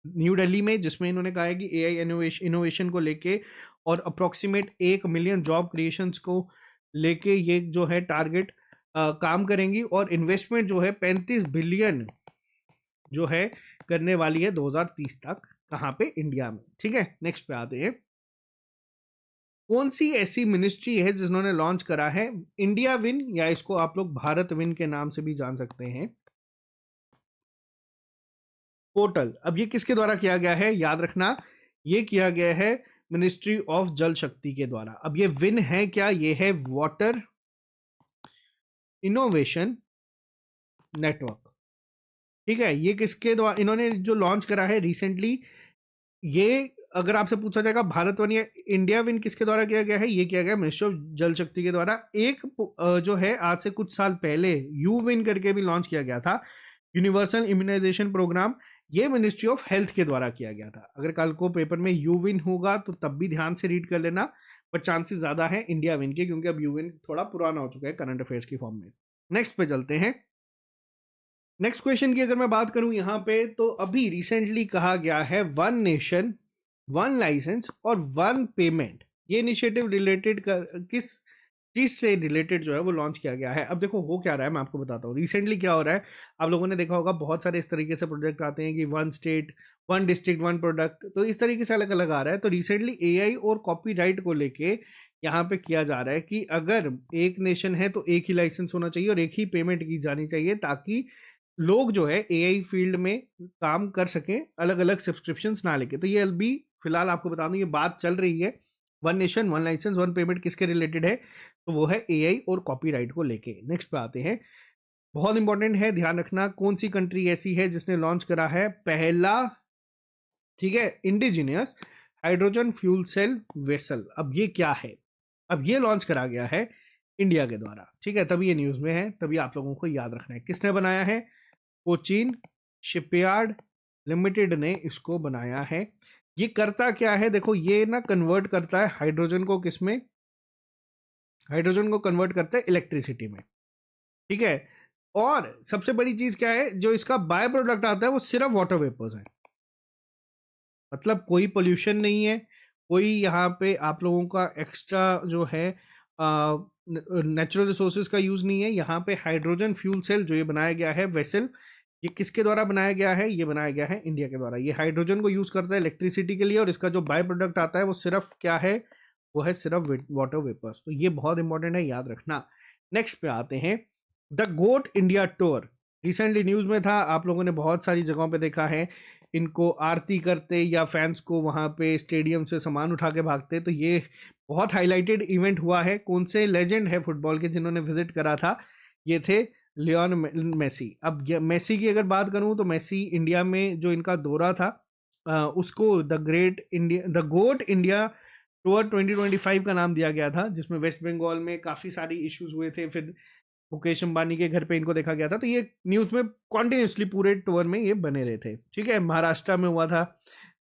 न्यू दिल्ली में, जिसमें इन्होंने कहा है कि एआई इनोवेशन को लेके और अप्रोक्सीमेट 1 मिलियन जॉब क्रिएशंस को लेके ये जो है टारगेट काम करेंगी, और इन्वेस्टमेंट जो है 35 बिलियन जो है करने वाली है 2030 तक। कहां पे? इंडिया में। ठीक है, नेक्स्ट पे आते हैं, कौन सी ऐसी मिनिस्ट्री है जिन्होंने लॉन्च करा है इंडिया विन, या इसको आप लोग भारत विन के नाम से भी जान सकते हैं, पोर्टल? अब ये किसके द्वारा किया गया है? याद रखना, ये किया गया है मिनिस्ट्री ऑफ जल शक्ति के द्वारा। अब ये विन है क्या? ये है वाटर इनोवेशन नेटवर्क। ठीक है, ये किसके द्वारा इन्होंने जो लॉन्च करा है रिसेंटली, ये अगर आपसे पूछा जाएगा भारत वन या इंडिया विन किसके द्वारा किया गया है, ये किया गया मिनिस्ट्री ऑफ जल शक्ति के द्वारा। एक जो है आज से कुछ साल पहले यू विन करके भी लॉन्च किया गया था, यूनिवर्सल इम्यूनाइजेशन प्रोग्राम, ये मिनिस्ट्री ऑफ हेल्थ के द्वारा किया गया था। अगर कल को पेपर में यू विन होगा तो तब भी ध्यान से रीड कर लेना, बट चांसेस ज्यादा है इंडिया विन के, क्योंकि अब यू विन थोड़ा पुराना हो चुका है करंट अफेयर्स की फॉर्म में। नेक्स्ट पे चलते हैं। नेक्स्ट क्वेश्चन की अगर मैं बात करूं यहाँ पे, तो अभी रिसेंटली कहा गया है वन नेशन वन लाइसेंस और वन पेमेंट, ये इनिशिएटिव रिलेटेड किस चीज से रिलेटेड जो है वो लॉन्च किया गया है। अब देखो हो क्या रहा है, मैं आपको बताता हूँ रिसेंटली क्या हो रहा है। आप लोगों ने देखा होगा बहुत सारे इस तरीके से प्रोजेक्ट आते हैं कि one state one district one product, तो इस तरीके से अलग अलग आ रहा है। तो रिसेंटली एआई और कॉपीराइट को लेके यहाँ पे किया जा रहा है कि अगर एक नेशन है तो एक ही लाइसेंस होना चाहिए और एक ही पेमेंट की जानी चाहिए, ताकि लोग जो है एआई फील्ड में काम कर सकें अलग अलग सब्सक्रिप्शंस ना लेके। तो ये अभी फिलहाल आपको बता दूं ये बात चल रही है, one nation one license one payment किसके रिलेटेड है, तो वो है एआई और कॉपीराइट को लेके। नेक्स्ट पे आते हैं, बहुत इंपॉर्टेंट है, ध्यान रखना कौन सी कंट्री ऐसी है जिसने लॉन्च करा है पहला, ठीक है, indigenous hydrogen fuel cell vessel. अब ये क्या है, अब ये लॉन्च करा गया है इंडिया के द्वारा, ठीक है, तभी ये न्यूज में है, तभी आप लोगों को याद रखना है किसने बनाया है। कोचीन शिपयार्ड लिमिटेड ने इसको बनाया है। ये करता क्या है, देखो ये ना कन्वर्ट करता है हाइड्रोजन को किसमें, हाइड्रोजन को कन्वर्ट करता है इलेक्ट्रिसिटी में, ठीक है। और सबसे बड़ी चीज क्या है, जो इसका बाय प्रोडक्ट आता है वो सिर्फ वाटर वेपर्स है, मतलब कोई पोल्यूशन नहीं है, कोई यहाँ पे आप लोगों का एक्स्ट्रा जो है नेचुरल रिसोर्सेज का यूज नहीं है। यहाँ पे हाइड्रोजन फ्यूल सेल जो ये बनाया गया है वेसल, ये किसके द्वारा बनाया गया है, ये बनाया गया है इंडिया के द्वारा। ये हाइड्रोजन को यूज करता है इलेक्ट्रिसिटी के लिए, और इसका जो बाय प्रोडक्ट आता है वो सिर्फ क्या है, वो है सिर्फ वाटर वेपर्स। तो ये बहुत इंपॉर्टेंट है, याद रखना। नेक्स्ट पे आते हैं, the GOAT India tour recently news में था, आप लोगों ने बहुत सारी जगहों पे देखा है इनको आरती करते या फैंस को वहां पे स्टेडियम से सामान उठा के भागते। तो ये बहुत हाईलाइटेड इवेंट हुआ है, कौन से लेजेंड है फुटबॉल के जिन्होंने विजिट करा था, ये थे लियोन मेसी। अब मेसी की अगर बात करूं तो मेसी इंडिया में जो इनका दौरा था उसको द गोट इंडिया टूर 2025 का नाम दिया गया था, जिसमें वेस्ट बंगाल में काफ़ी सारी इश्यूज हुए थे, फिर मुकेश अंबानी के घर पे इनको देखा गया था। तो ये न्यूज़ में कॉन्टिन्यूसली पूरे टूर में ये बने रहे थे, ठीक है। महाराष्ट्र में हुआ था,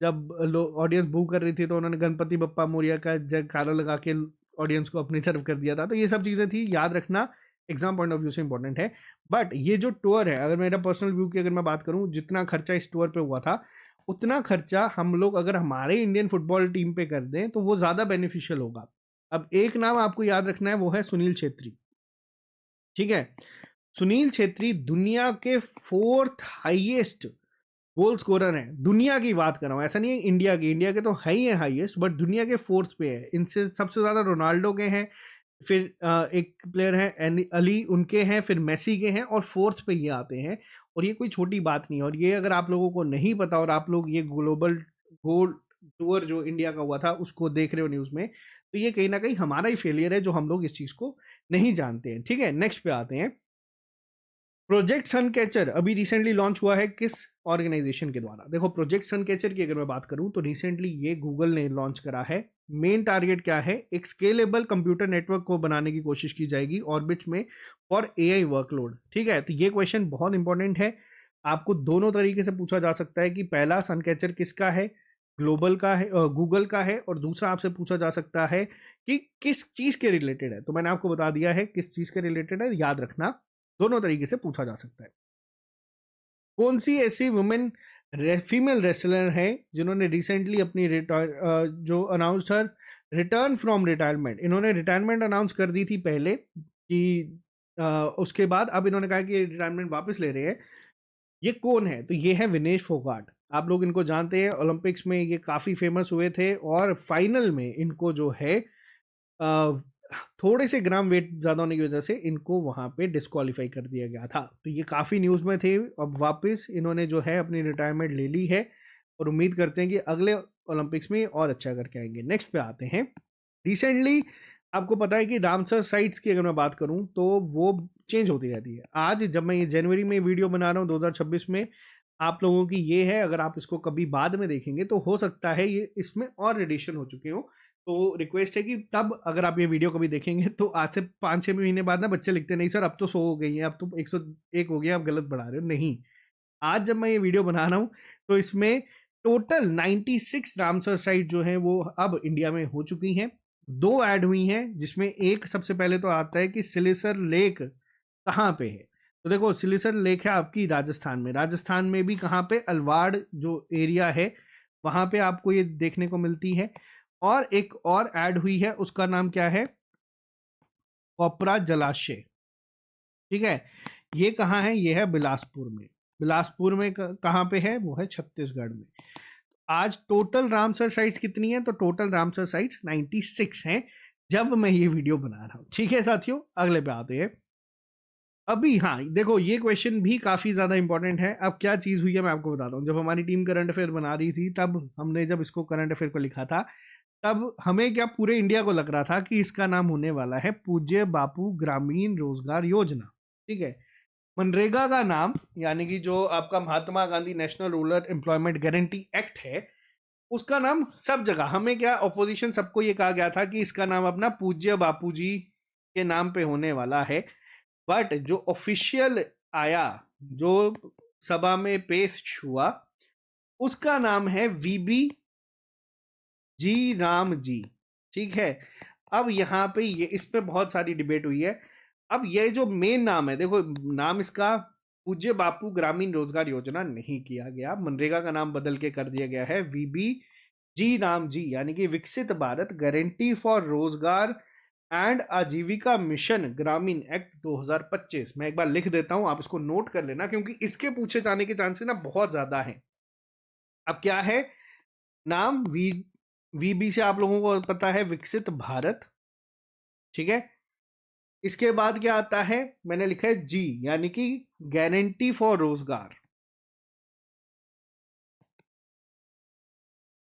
जब लोग ऑडियंस बू कर रही थी तो उन्होंने गणपति बप्पा मोरिया का जयकारा लगा के ऑडियंस को अपनी तरफ कर दिया था। तो ये सब चीज़ें थी, याद रखना, एग्जाम पॉइंट ऑफ व्यू से इंपॉर्टेंट है। बट ये जो टूर है, अगर मेरा पर्सनल व्यू की अगर मैं बात करूं, जितना खर्चा इस टूर पे हुआ था, उतना खर्चा हम लोग अगर हमारे इंडियन फुटबॉल टीम पे कर दें तो वो ज़्यादा बेनिफिशियल होगा। अब एक नाम आपको याद रखना है, वो है सुनील छेत्री, ठीक है। सुनील छेत्री दुनिया के 4th हाईएस्ट गोल स्कोरर है, दुनिया की बात कर रहा हूँ, ऐसा नहीं है इंडिया की, इंडिया के तो है ही है हाईएस्ट, बट दुनिया के 4th पे है। इनसे सबसे ज़्यादा रोनाल्डो के हैं, फिर एक प्लेयर है अली उनके हैं, फिर मेसी के हैं, और 4th पे ये आते हैं। और ये कोई छोटी बात नहीं है, और ये अगर आप लोगों को नहीं पता और आप लोग ये ग्लोबल गोल टूर जो इंडिया का हुआ था उसको देख रहे हो न्यूज़ में, तो ये कहीं ना कहीं हमारा ही फेलियर है जो हम लोग इस चीज़ को नहीं जानते हैं, ठीक है। नेक्स्ट पे आते हैं, प्रोजेक्ट सन कैचर अभी रिसेंटली लॉन्च हुआ है किस ऑर्गेनाइजेशन के द्वारा। देखो प्रोजेक्ट सन कैचर की अगर मैं बात करूं तो रिसेंटली ये गूगल ने लॉन्च करा है। मेन टारगेट क्या है, एक स्केलेबल कंप्यूटर नेटवर्क को बनाने की कोशिश की जाएगी ऑर्बिट में फॉर एआई वर्कलोड, ठीक है। तो ये क्वेश्चन बहुत इंपॉर्टेंट है, आपको दोनों तरीके से पूछा जा सकता है कि पहला सन कैचर किसका है, ग्लोबल का है, गूगल का है, और दूसरा आपसे पूछा जा सकता है कि किस चीज़ के रिलेटेड है। तो मैंने आपको बता दिया है किस चीज़ के रिलेटेड है, याद रखना, दोनों तरीके से पूछा जा सकता है। कौन सी ऐसी वुमेन फीमेल रेसलर है जिन्होंने रिसेंटली अपनी जो announced her return from retirement, इन्होंने रिटायरमेंट अनाउंस कर दी थी पहले कि उसके बाद अब इन्होंने कहा कि रिटायरमेंट वापस ले रहे हैं। ये कौन है, तो ये है विनेश फोगाट। आप लोग इनको जानते हैं, ओलंपिक्स में ये काफ़ी फेमस हुए थे, और फाइनल में इनको जो है थोड़े से ग्राम वेट ज़्यादा होने की वजह से इनको वहाँ पे डिस्क्वालीफाई कर दिया गया था। तो ये काफ़ी न्यूज़ में थे, अब वापस इन्होंने जो है अपनी रिटायरमेंट ले ली है, और उम्मीद करते हैं कि अगले ओलंपिक्स में और अच्छा करके आएंगे। नेक्स्ट पे आते हैं, रिसेंटली आपको पता है कि रामसर साइट्स की अगर मैं बात करूं तो वो चेंज होती रहती है। आज जब मैं ये जनवरी में वीडियो बना रहा हूँ 2026 में, आप लोगों की ये है, अगर आप इसको कभी बाद में देखेंगे तो हो सकता है ये इसमें और एडिशन हो चुके हो। तो रिक्वेस्ट है कि तब अगर आप ये वीडियो कभी देखेंगे तो आज से 5-6 महीने बाद ना बच्चे लिखते नहीं सर अब तो 100 हो गई है, अब तो 101 हो गया, आप गलत बढ़ा रहे हो। नहीं, आज जब मैं ये वीडियो बना रहा हूँ तो इसमें टोटल 96 रामसर साइट जो है वो अब इंडिया में हो चुकी हैं। 2 ऐड हुई हैं, जिसमें एक सबसे पहले तो आता है कि सिलेसर लेक कहाँ पे है। तो देखो सिलेसर लेक है आपकी राजस्थान में। राजस्थान में भी कहाँ पे, अलवाड़ जो एरिया है वहां पे आपको ये देखने को मिलती है। और एक और ऐड हुई है, उसका नाम क्या है, कोपरा जलाशय। ठीक है, ये कहाँ है, ये है बिलासपुर में। बिलासपुर में कहाँ पे है, वो है छत्तीसगढ़ में। आज टोटल रामसर साइट्स कितनी है, तो टोटल रामसर साइट्स 96 हैं जब मैं ये वीडियो बना रहा हूँ। ठीक है साथियों, अगले पे आते हैं। अभी हाँ देखो, ये क्वेश्चन भी काफी ज्यादा इंपॉर्टेंट है। अब क्या चीज हुई है मैं आपको बताता हूँ। जब हमारी टीम करंट अफेयर बना रही थी, तब हमने जब इसको करंट अफेयर को लिखा था, तब हमें क्या पूरे इंडिया को लग रहा था कि इसका नाम होने वाला है पूज्य बापू ग्रामीण रोजगार योजना। ठीक है, मनरेगा का नाम, यानी कि जो आपका Mahatma Gandhi national rural employment guarantee act है, उसका नाम सब जगह, हमें क्या ऑपोजिशन सबको ये कहा गया था कि इसका नाम अपना पूज्य बापू जी के नाम पे होने वाला है। बट जो ऑफिशियल आया, जो सभा में पेश हुआ, उसका नाम है वीबी जी राम जी। ठीक है, अब यहाँ पे ये इस पे बहुत सारी डिबेट हुई है। अब ये जो मेन नाम है, देखो नाम इसका पूज्य बापू ग्रामीण रोजगार योजना नहीं किया गया, मनरेगा का नाम बदल के कर दिया गया है वीबी जी राम जी, यानी कि विकसित भारत गारंटी फॉर रोजगार एंड आजीविका मिशन ग्रामीण एक्ट 2025। मैं एक बार लिख देता हूं, आप इसको नोट कर लेना, क्योंकि इसके पूछे जाने के चांसेस ना बहुत ज्यादा हैं। अब क्या है नाम, वीबी से आप लोगों को पता है विकसित भारत। ठीक है, इसके बाद क्या आता है, मैंने लिखा है जी, यानी कि गारंटी फॉर रोजगार।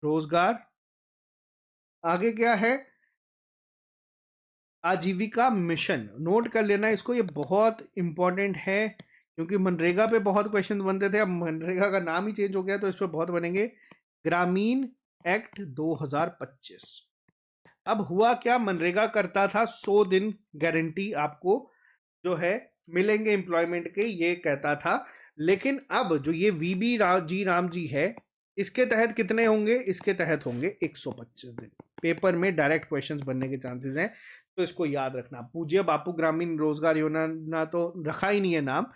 रोजगार आगे क्या है, आजीविका मिशन। नोट कर लेना इसको, ये बहुत इंपॉर्टेंट है, क्योंकि मनरेगा पे बहुत क्वेश्चन बनते थे। अब मनरेगा का नाम ही चेंज हो गया तो इस पर बहुत बनेंगे। ग्रामीण एक्ट 2025। अब हुआ क्या, मनरेगा करता था 100 दिन गारंटी आपको जो है मिलेंगे एम्प्लॉयमेंट के, ये कहता था। लेकिन अब जो ये वीबी जी राम जी है, इसके तहत कितने होंगे, इसके तहत होंगे 125 दिन। पेपर में डायरेक्ट क्वेश्चंस बनने के चांसेस हैं, तो इसको याद रखना। पूज्य बापू ग्रामीण रोजगार योजना तो रखा ही नहीं है नाम,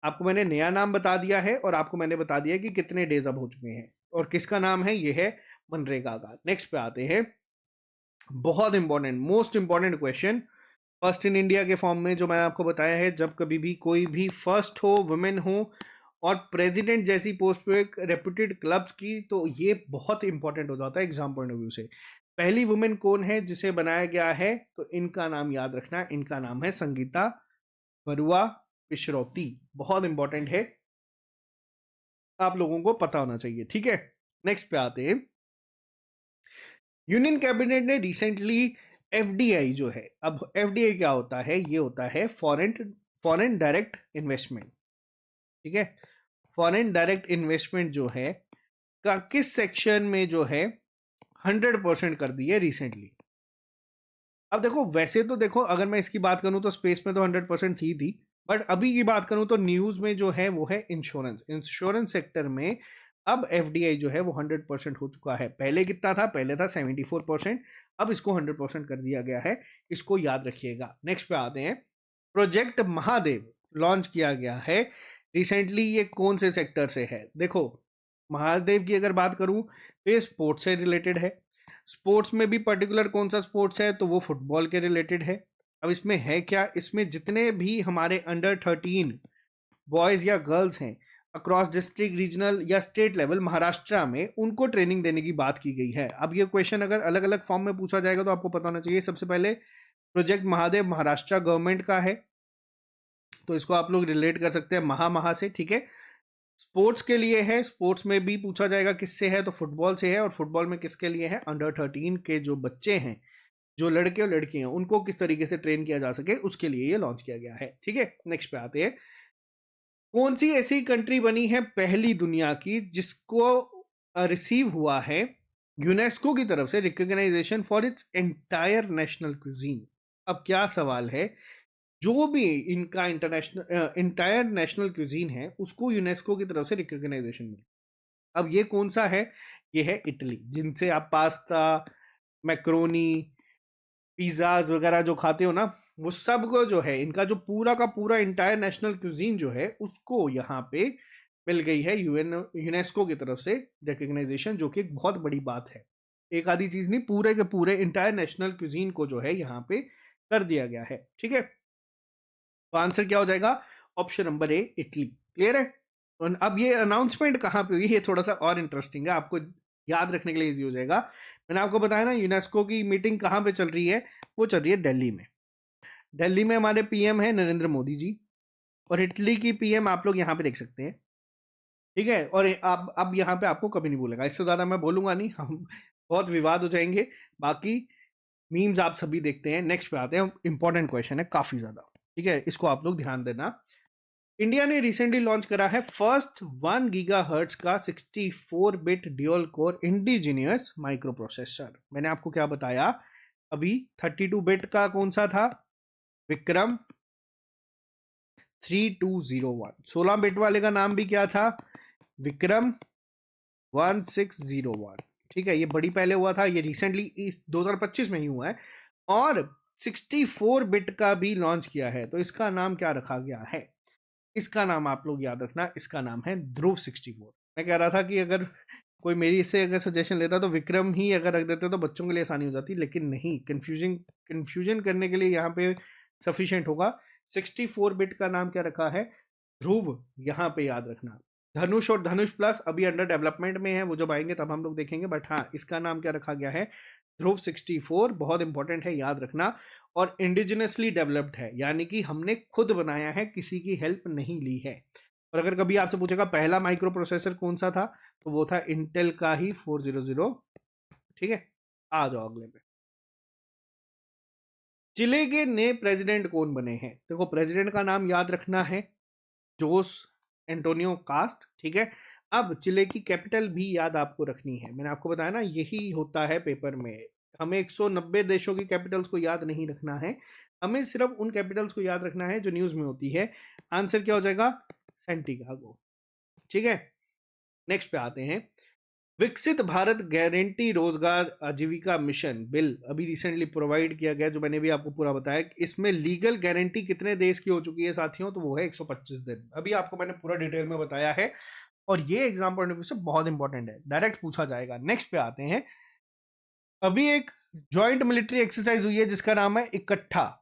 आपको मैंने नया नाम बता दिया है, और आपको मैंने बता दिया कि कितने डेज अब हो चुके हैं और किसका नाम है, ये है मनरेगा का। नेक्स्ट पे आते हैं, बहुत important, most important question, first in India के फॉर्म में, जो मैंने आपको बताया है, जब कभी भी कोई भी फर्स्ट हो, वुमेन हो और प्रेसिडेंट जैसी पोस्ट पे रेप्यूटेड क्लब्स की, तो ये बहुत इंपॉर्टेंट हो जाता है एग्जाम पॉइंट ऑफ व्यू से। पहली वुमेन कौन है जिसे बनाया गया है, तो इनका नाम याद रखना, इनका नाम है संगीता बरुआ पिशरौती। बहुत इंपॉर्टेंट है, आप लोगों को पता होना चाहिए। ठीक है, नेक्स्ट पे आते हैं। यूनियन कैबिनेट ने रिसेंटली एफडीआई जो है, अब एफडीआई क्या होता है, ये होता है फॉरेन डायरेक्ट इन्वेस्टमेंट। ठीक है, फॉरेन डायरेक्ट इन्वेस्टमेंट जो है का किस सेक्शन में जो है 100% कर दी है रिसेंटली। अब देखो, वैसे तो देखो, अगर मैं इसकी बात करूं तो स्पेस में तो 100% थी, बट अभी की बात करूं तो न्यूज में जो है वो है इंश्योरेंस सेक्टर में अब एफडीआई जो है वो 100% हो चुका है। पहले कितना था, पहले था 74%, अब इसको 100% कर दिया गया है, इसको याद रखिएगा। नेक्स्ट पे आते हैं, प्रोजेक्ट महादेव लॉन्च किया गया है रिसेंटली, ये कौन से सेक्टर से है। देखो, महादेव की अगर बात करूं तो ये स्पोर्ट्स से रिलेटेड है। स्पोर्ट्स में भी पर्टिकुलर कौन सा स्पोर्ट्स है, तो वो फुटबॉल के रिलेटेड है। अब इसमें है क्या, इसमें जितने भी हमारे अंडर 13 बॉयज या गर्ल्स हैं अक्रॉस डिस्ट्रिक्ट, रीजनल या स्टेट लेवल महाराष्ट्र में, उनको ट्रेनिंग देने की बात की गई है। अब ये क्वेश्चन अगर अलग अलग फॉर्म में पूछा जाएगा तो आपको पता होना चाहिए। सबसे पहले प्रोजेक्ट महादेव महाराष्ट्र गवर्नमेंट का है, तो इसको आप लोग रिलेट कर सकते हैं महा से। ठीक है, स्पोर्ट्स के लिए है, स्पोर्ट्स में भी पूछा जाएगा किससे है, तो फुटबॉल से है, और फुटबॉल में किसके लिए है, अंडर 13 के जो बच्चे हैं जो लड़के और लड़कियां हैं उनको किस तरीके से ट्रेन किया जा सके, उसके लिए ये लॉन्च किया गया है। ठीक है, नेक्स्ट पे आते हैं। कौन सी ऐसी कंट्री बनी है पहली दुनिया की जिसको रिसीव हुआ है यूनेस्को की तरफ से recognition for its entire national cuisine? अब क्या सवाल है, जो भी इनका इंटरनेशनल इंटायर नेशनल क्यूजीन है उसको यूनेस्को की तरफ से रिकॉग्नाइजेशन मिली। अब ये कौन सा है? ये है इटली, जिनसे आप पास्ता, मैक्रोनी, पिज्जाज वगैरह जो खाते हो ना, वो सब को जो है इनका जो पूरा का पूरा इंटायर नेशनल क्यूजीन जो है उसको यहाँ पे मिल गई है यूनेस्को की तरफ से रिकग्नाइजेशन, जो कि एक बहुत बड़ी बात है। एक आधी चीज नहीं, पूरे के पूरे इंटायर नेशनल क्यूजीन को जो है यहाँ पे कर दिया गया है। ठीक है, तो आंसर क्या हो जाएगा? Option number A, Italy. Clear है? और अब ये अनाउंसमेंट कहाँ पे हुई, ये थोड़ा सा और इंटरेस्टिंग है, आपको याद रखने के लिए इजी हो जाएगा। मैंने आपको बताया ना यूनेस्को की मीटिंग कहाँ पे चल रही है, वो चल रही है दिल्ली में। दिल्ली में हमारे पीएम है नरेंद्र मोदी जी, और इटली की पीएम आप लोग यहाँ पे देख सकते हैं। ठीक है, और अब यहाँ पे आपको कभी नहीं बोलेगा, इससे ज्यादा मैं बोलूंगा नहीं, हम बहुत विवाद हो जाएंगे। बाकी मीम्स आप सभी देखते हैं। नेक्स्ट पे आते हैं, इंपॉर्टेंट क्वेश्चन है काफी ज्यादा। ठीक है, इसको आप लोग ध्यान देना। इंडिया ने रिसेंटली लॉन्च करा है फर्स्ट 1 गीगाहर्ट्ज का 64 bit dual core indigenous micro processor. मैंने आपको क्या बताया अभी, 32 बिट का कौन सा था? विक्रम 3201। 16 बिट वाले का नाम भी क्या था? विक्रम 1601। ठीक है, ये बड़ी पहले हुआ था, ये रिसेंटली 2025 में ही हुआ है। और 64 बिट का भी लॉन्च किया है, तो इसका नाम क्या रखा गया है? इसका नाम आप लोग याद रखना, इसका नाम है ध्रुव 64। मैं कह रहा था कि अगर कोई मेरी से अगर सजेशन लेता तो विक्रम ही अगर रख देते तो बच्चों के लिए आसानी हो जाती, लेकिन नहीं, कंफ्यूजन करने के लिए यहाँ पे सफिशिएंट होगा। 64 बिट का नाम क्या रखा है? ध्रुव, यहाँ पे याद रखना। धनुष और धनुष प्लस अभी अंडर डेवलपमेंट में है, वो जब आएंगे तब हम लोग देखेंगे, बट हाँ, इसका नाम क्या रखा गया है? ध्रुव 64। बहुत इंपॉर्टेंट है, याद रखना। और इंडिजिनसली डेवलप्ड है, यानी कि हमने खुद बनाया है, किसी की हेल्प नहीं ली है। और अगर कभी आपसे पूछेगा पहला माइक्रो प्रोसेसर कौन सा था, तो वो था इंटेल का ही 400। ठीक है, आ जाओ अगले पे। चिले के नए प्रेसिडेंट कौन बने हैं? देखो, प्रेसिडेंट का नाम याद रखना है, जोस एंटोनियो कास्ट। ठीक है, अब चिले की कैपिटल भी याद आपको रखनी है। मैंने आपको बताया ना, यही होता है पेपर में, हमें 190 देशों की कैपिटल्स को याद नहीं रखना है, हमें सिर्फ उन कैपिटल्स को याद रखना है जो न्यूज में होती है। आंसर क्या हो जाएगा? सेंटियागो। ठीक है, नेक्स्ट पे आते हैं। विकसित भारत गारंटी रोजगार आजीविका मिशन बिल अभी रिसेंटली प्रोवाइड किया गया, जो मैंने भी आपको पूरा बताया। इसमें लीगल गारंटी कितने देश की हो चुकी है साथियों? तो वो है 125 दिन। अभी आपको मैंने पूरा डिटेल में बताया है, और ये एग्जाम पॉइंट ऑफ व्यू से बहुत इंपॉर्टेंट है, डायरेक्ट पूछा जाएगा। नेक्स्ट पे आते हैं। अभी एक ज्वाइंट मिलिट्री एक्सरसाइज हुई है जिसका नाम है इकट्ठा।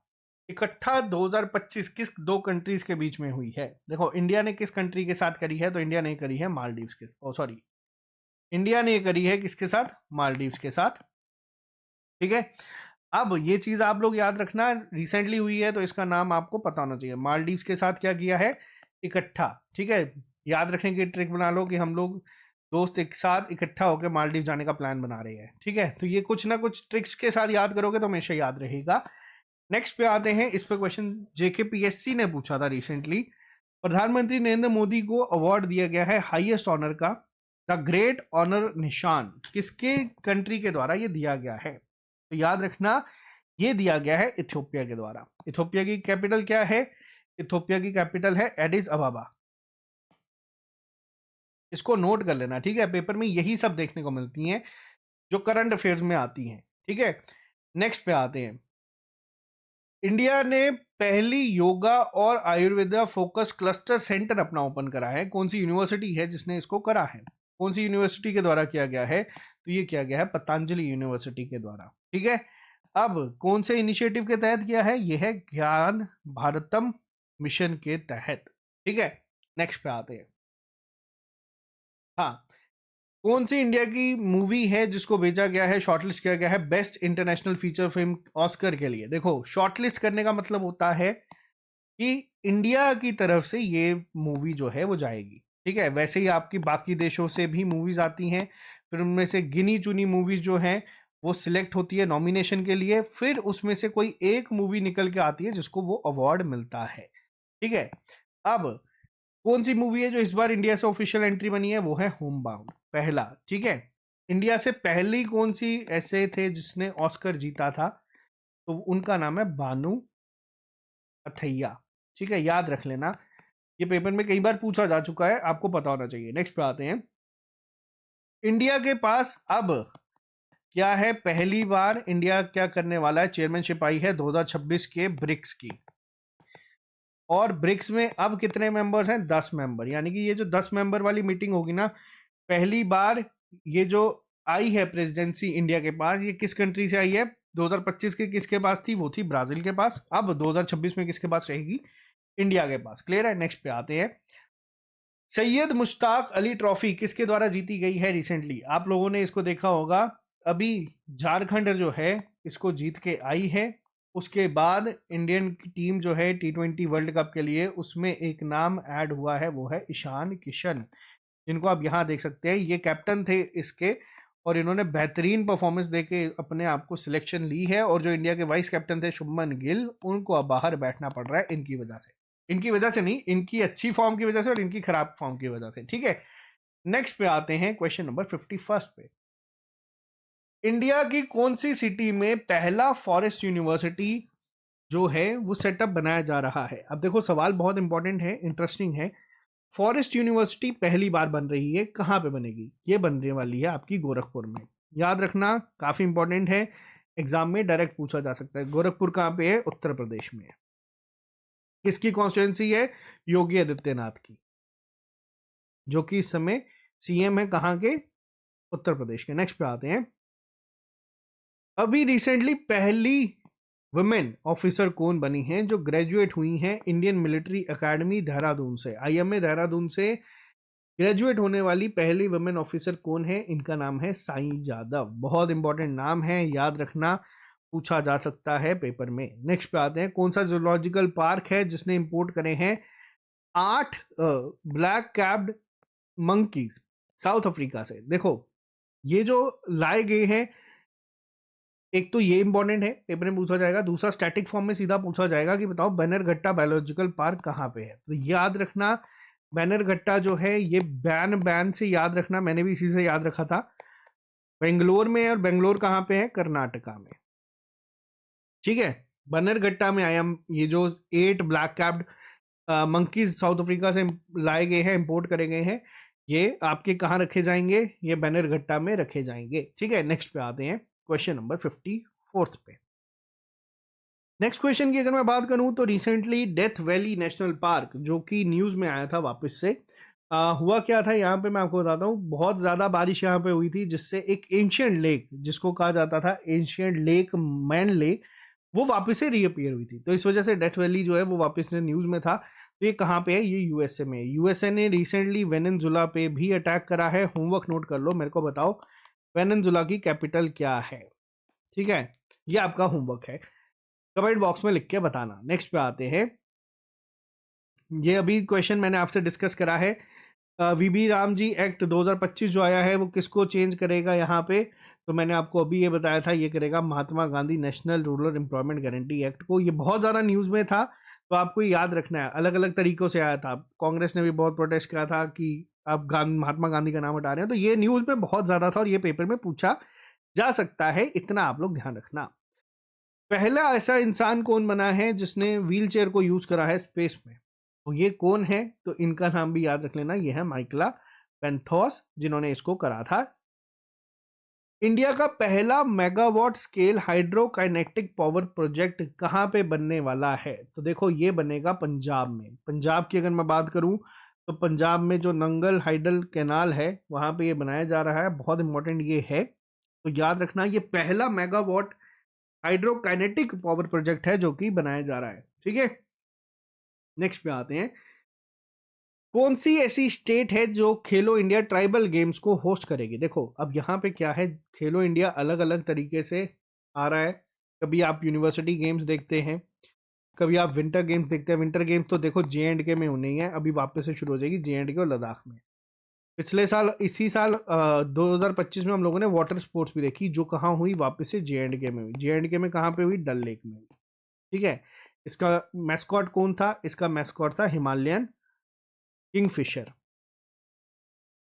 इकट्ठा 2025 किस दो कंट्रीज के बीच में हुई है? देखो, इंडिया ने किस कंट्री के साथ करी है? तो इंडिया ने करी है मालदीव्स के, सॉरी, इंडिया ने करी है किसके साथ? मालदीव्स के साथ। ठीक है, अब ये चीज आप लोग याद रखना, रिसेंटली हुई है तो इसका नाम आपको पता होना चाहिए। मालदीव्स के साथ क्या किया है? इकट्ठा। ठीक है, याद रखने की ट्रिक बना लो कि हम लोग दोस्त एक साथ इकट्ठा होकर मालदीव जाने का प्लान बना रहे हैं। ठीक है, तो ये कुछ ना कुछ ट्रिक्स के साथ याद करोगे तो हमेशा याद रहेगा। नेक्स्ट पे आते हैं, इस पे क्वेश्चन जेकेपीएससी ने पूछा था रिसेंटली। प्रधानमंत्री नरेंद्र मोदी को अवार्ड दिया गया है हाईएस्ट ऑनर का, द ग्रेट ऑनर निशान, किसके कंट्री के द्वारा ये दिया गया है? तो याद रखना, ये दिया गया है इथियोपिया के द्वारा। इथियोपिया की कैपिटल क्या है? इथियोपिया की कैपिटल है एडिस अबाबा। इसको नोट कर लेना। ठीक है, पेपर में यही सब देखने को मिलती हैं जो करंट अफेयर्स में आती हैं। ठीक है, नेक्स्ट पे आते हैं। इंडिया ने पहली योगा और आयुर्वेदा फोकस क्लस्टर सेंटर अपना ओपन करा है। कौन सी यूनिवर्सिटी है जिसने इसको करा है? कौन सी यूनिवर्सिटी के द्वारा किया गया है? तो ये किया गया है पतंजलि यूनिवर्सिटी के द्वारा। ठीक है, अब कौन से इनिशिएटिव के तहत किया है? यह है ज्ञान भारतम मिशन के तहत। ठीक है, नेक्स्ट पे आते हैं। हाँ, कौन सी इंडिया की मूवी है जिसको भेजा गया है, शॉर्टलिस्ट किया गया है best international feature film Oscar के लिए? देखो, शॉर्टलिस्ट करने का मतलब होता है कि इंडिया की तरफ से ये मूवी जो है वो जाएगी। ठीक है, वैसे ही आपकी बाकी देशों से भी मूवीज आती हैं, फिर उनमें से गिनी चुनी मूवीज जो हैं वो सिलेक्ट होती है नॉमिनेशन के लिए, फिर उसमें से कोई एक मूवी निकल के आती है जिसको वो अवार्ड मिलता है। ठीक है, अब कौन सी मूवी है जो इस बार इंडिया से ऑफिशियल एंट्री बनी है? वो है होम बाउंड, पहला। ठीक है, इंडिया से पहली कौन सी ऐसे थे जिसने ऑस्कर जीता था? तो उनका नाम है बानू अथैया। ठीक है, याद रख लेना, ये पेपर में कई बार पूछा जा चुका है, आपको पता होना चाहिए। नेक्स्ट पे आते हैं, इंडिया के पास अब क्या है? पहली बार इंडिया क्या करने वाला है? चेयरमैनशिप आई है 2026 के ब्रिक्स की, और ब्रिक्स में अब कितने मेंबर्स हैं? 10 मेंबर। यानी कि ये जो 10 मेंबर वाली मीटिंग होगी ना, पहली बार ये जो आई है प्रेसिडेंसी इंडिया के पास, ये किस कंट्री से आई है? 2025 के किसके पास थी? वो थी ब्राजील के पास। अब 2026 में किसके पास रहेगी? इंडिया के पास। क्लियर है? नेक्स्ट पे आते हैं, सैयद मुश्ताक अली ट्रॉफी किसके द्वारा जीती गई है रिसेंटली? आप लोगों ने इसको देखा होगा, अभी झारखंड जो है इसको जीत के आई है। उसके बाद इंडियन टीम जो है T20 वर्ल्ड कप के लिए, उसमें एक नाम ऐड हुआ है, वो है ईशान किशन, जिनको आप यहाँ देख सकते हैं। ये कैप्टन थे इसके, और इन्होंने बेहतरीन परफॉर्मेंस देके अपने आप को सिलेक्शन ली है। और जो इंडिया के वाइस कैप्टन थे शुभमन गिल, उनको अब बाहर बैठना पड़ रहा है इनकी वजह से। इनकी वजह से नहीं, इनकी अच्छी फॉर्म की वजह से और इनकी खराब फॉर्म की वजह से। ठीक है, नेक्स्ट पे आते हैं, क्वेश्चन नंबर 51 पे। इंडिया की कौन सी सिटी में पहला फॉरेस्ट यूनिवर्सिटी जो है वो सेटअप बनाया जा रहा है? अब देखो, सवाल बहुत इंपॉर्टेंट है, इंटरेस्टिंग है। फॉरेस्ट यूनिवर्सिटी पहली बार बन रही है, कहाँ पे बनेगी? ये बनने वाली है आपकी गोरखपुर में। याद रखना, काफी इंपॉर्टेंट है, एग्जाम में डायरेक्ट पूछा जा सकता है। गोरखपुर कहाँ पे है? उत्तर प्रदेश में। किसकी कॉन्स्टिट्यूंसी है? योगी आदित्यनाथ की, जो कि इस समय सीएम है कहाँ के? उत्तर प्रदेश के। नेक्स्ट पे आते हैं, अभी रिसेंटली पहली वुमेन ऑफिसर कौन बनी हैं जो ग्रेजुएट हुई हैं इंडियन मिलिट्री एकेडमी देहरादून से? आईएमए देहरादून से ग्रेजुएट होने वाली पहली वुमेन ऑफिसर कौन है? इनका नाम है साई जादव। बहुत इंपॉर्टेंट नाम है, याद रखना, पूछा जा सकता है पेपर में। नेक्स्ट पे आते हैं, कौन सा जूलॉजिकल पार्क है जिसने इंपोर्ट करे हैं 8 black capped monkeys south Africa से? देखो, ये जो लाए गए हैं, एक तो ये इंपॉर्टेंट है, पेपर में पूछा जाएगा। दूसरा, स्टैटिक फॉर्म में सीधा पूछा जाएगा कि बताओ बैनरघट्टा बायोलॉजिकल पार्क कहाँ पे है। तो याद रखना, बैनरघट्टा जो है ये बैन से याद रखना, मैंने भी इसी से याद रखा था। बेंगलोर में है, और बेंगलोर कहाँ पे है? कर्नाटका में। ठीक है, बैनरघट्टा में आया ये जो 8 black capped monkeys south Africa से लाए गए हैं, इंपोर्ट करे गए हैं, ये आपके कहाँ रखे जाएंगे? ये बैनरघट्टा में रखे जाएंगे। ठीक है, नेक्स्ट पे आते हैं, क्वेश्चन नंबर 54 पे। नेक्स्ट क्वेश्चन की अगर मैं बात करूं तो recently death valley national park, जो कि न्यूज में आया था वापस से, हुआ क्या था यहाँ पे मैं आपको बताता हूँ। बहुत ज्यादा बारिश यहाँ पे हुई थी, जिससे एक एंशियंट लेक, जिसको कहा जाता था एंशियंट लेक, मैन लेक, वो वापस से रीअपियर हुई थी। तो इस वजह से डेथ वैली जो है वो वापस से न्यूज में था। तो ये कहाँ पे है? ये यूएसए में। यूएसए ने रिसेंटली वेनेजुला पे भी अटैक करा है। होमवर्क नोट कर लो, मेरे को बताओ वेनेजुला की कैपिटल क्या है? ठीक है, ये आपका होमवर्क है, कमेंट बॉक्स में लिख के बताना। नेक्स्ट पे आते हैं, ये अभी क्वेश्चन मैंने आपसे डिस्कस करा है, वीबी राम जी एक्ट 2025 जो आया है वो किसको चेंज करेगा यहाँ पे? तो मैंने आपको अभी ये बताया था, ये करेगा Mahatma Gandhi national rural employment guarantee act को। ये बहुत ज़्यादा न्यूज़ में था, तो आपको याद रखना है, अलग अलग तरीकों से आया था। कांग्रेस ने भी बहुत प्रोटेस्ट किया था कि आप महात्मा गांधी का नाम हटा रहे हैं। तो ये न्यूज़ में बहुत ज़्यादा था और ये पेपर में पूछा जा सकता है, इतना आप लोग ध्यान रखना। पहला ऐसा इंसान कौन बना है जिसने व्हील चेयर को यूज करा है स्पेस में? तो ये कौन है? तो इनका नाम भी याद रख लेना, ये है माइकला पेंथोस, जिन्होंने इसको करा था। इंडिया का पहला मेगावाट स्केल हाइड्रोकाइनेटिक पावर प्रोजेक्ट कहाँ पे बनने वाला है? तो देखो, ये बनेगा पंजाब में। पंजाब की अगर मैं बात करूं तो पंजाब में जो नंगल हाइडल कैनाल है, वहां पे ये बनाया जा रहा है। बहुत इंपॉर्टेंट ये है, तो याद रखना, ये पहला मेगावाट हाइड्रोकाइनेटिक पावर प्रोजेक्ट है जो कि बनाया जा रहा है। ठीक है, नेक्स्ट पे आते हैं, कौन सी ऐसी स्टेट है जो खेलो इंडिया ट्राइबल गेम्स को होस्ट करेगी? देखो, अब यहाँ पे क्या है, खेलो इंडिया अलग अलग तरीके से आ रहा है। कभी आप यूनिवर्सिटी गेम्स देखते हैं, कभी आप विंटर गेम्स देखते हैं। विंटर गेम्स तो देखो J&K में होनी है, अभी वापस से शुरू हो जाएगी J&K और लद्दाख में। पिछले साल इसी साल 2025 में हम लोगों ने वाटर स्पोर्ट्स भी देखी, जो कहाँ हुई, वापस से J&K में हुई। J&K में कहाँ पे हुई? डल लेक में हुई। ठीक है। इसका मैस्कॉट कौन था? इसका मैस्कॉट था हिमालयन किंगफिशर।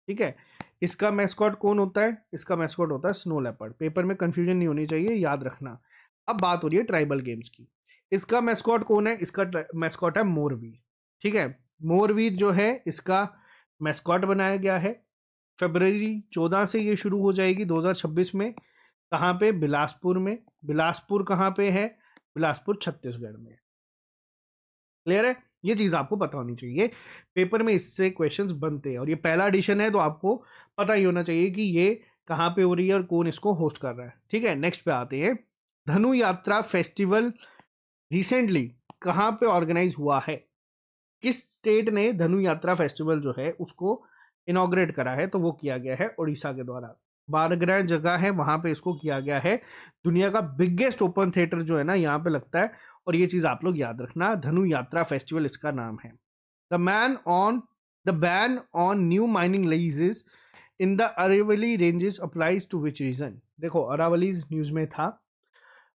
ठीक है। इसका मैस्कॉट कौन होता है? इसका मैस्कॉट होता है स्नो लेपर्ड। पेपर में कंफ्यूजन नहीं होनी चाहिए, याद रखना। अब बात हो रही है ट्राइबल गेम्स की। इसका मैस्कॉट कौन है? इसका मैस्कॉट है मोरवीर। ठीक है। मोरवीर जो है इसका मैस्कॉट बनाया गया है। फरवरी 14 से ये शुरू हो जाएगी 2026 में। कहाँ पे? बिलासपुर में। बिलासपुर कहाँ पे है? बिलासपुर छत्तीसगढ़ में। क्लियर है? ये चीज आपको पता होनी चाहिए, पेपर में इससे क्वेश्चंस बनते हैं। और ये पहला एडिशन है तो आपको पता ही होना चाहिए कि ये कहाँ पे हो रही है और कौन इसको होस्ट कर रहा है। ठीक है। नेक्स्ट पे आते हैं। धनु यात्रा फेस्टिवल रिसेंटली कहाँ पे ऑर्गेनाइज हुआ है? किस स्टेट ने धनु यात्रा फेस्टिवल जो है उसको इनॉग्रेट करा है? तो वो किया गया है उड़ीसा के द्वारा। 12 जगह है वहां पे इसको किया गया है। दुनिया का बिगेस्ट ओपन थिएटर जो है ना यहाँ पे लगता है। और ये चीज आप लोग याद रखना, धनु यात्रा फेस्टिवल इसका नाम है। The ban on new mining leases in the Aravalli ranges applies to which region? देखो अरावली न्यूज में था।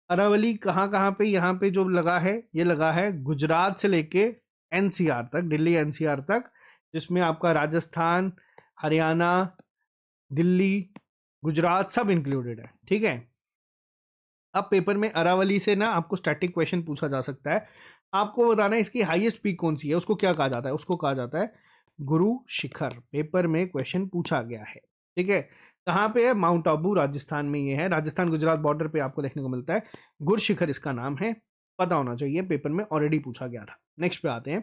अरावली कहाँ कहाँ पे? यहाँ पे जो लगा है, ये लगा है गुजरात से लेके एनसीआर तक, दिल्ली एनसीआर तक, जिसमें आपका राजस्थान, हरियाणा, दिल्ली, गुजरात सब इंक्लूडेड है। ठीक है। अब पेपर में अरावली से ना आपको स्टैटिक क्वेश्चन पूछा जा सकता है। आपको बताना है इसकी हाईएस्ट पीक कौन सी है, उसको क्या कहा जाता है? उसको कहा जाता है गुरु शिखर। पेपर में क्वेश्चन पूछा गया है। ठीक है। कहाँ पे है? माउंट आबू, राजस्थान में ये है। राजस्थान गुजरात बॉर्डर पे आपको देखने को मिलता है। गुरु शिखर इसका नाम है, पता होना चाहिए, पेपर में ऑलरेडी पूछा गया था। नेक्स्ट पे आते हैं।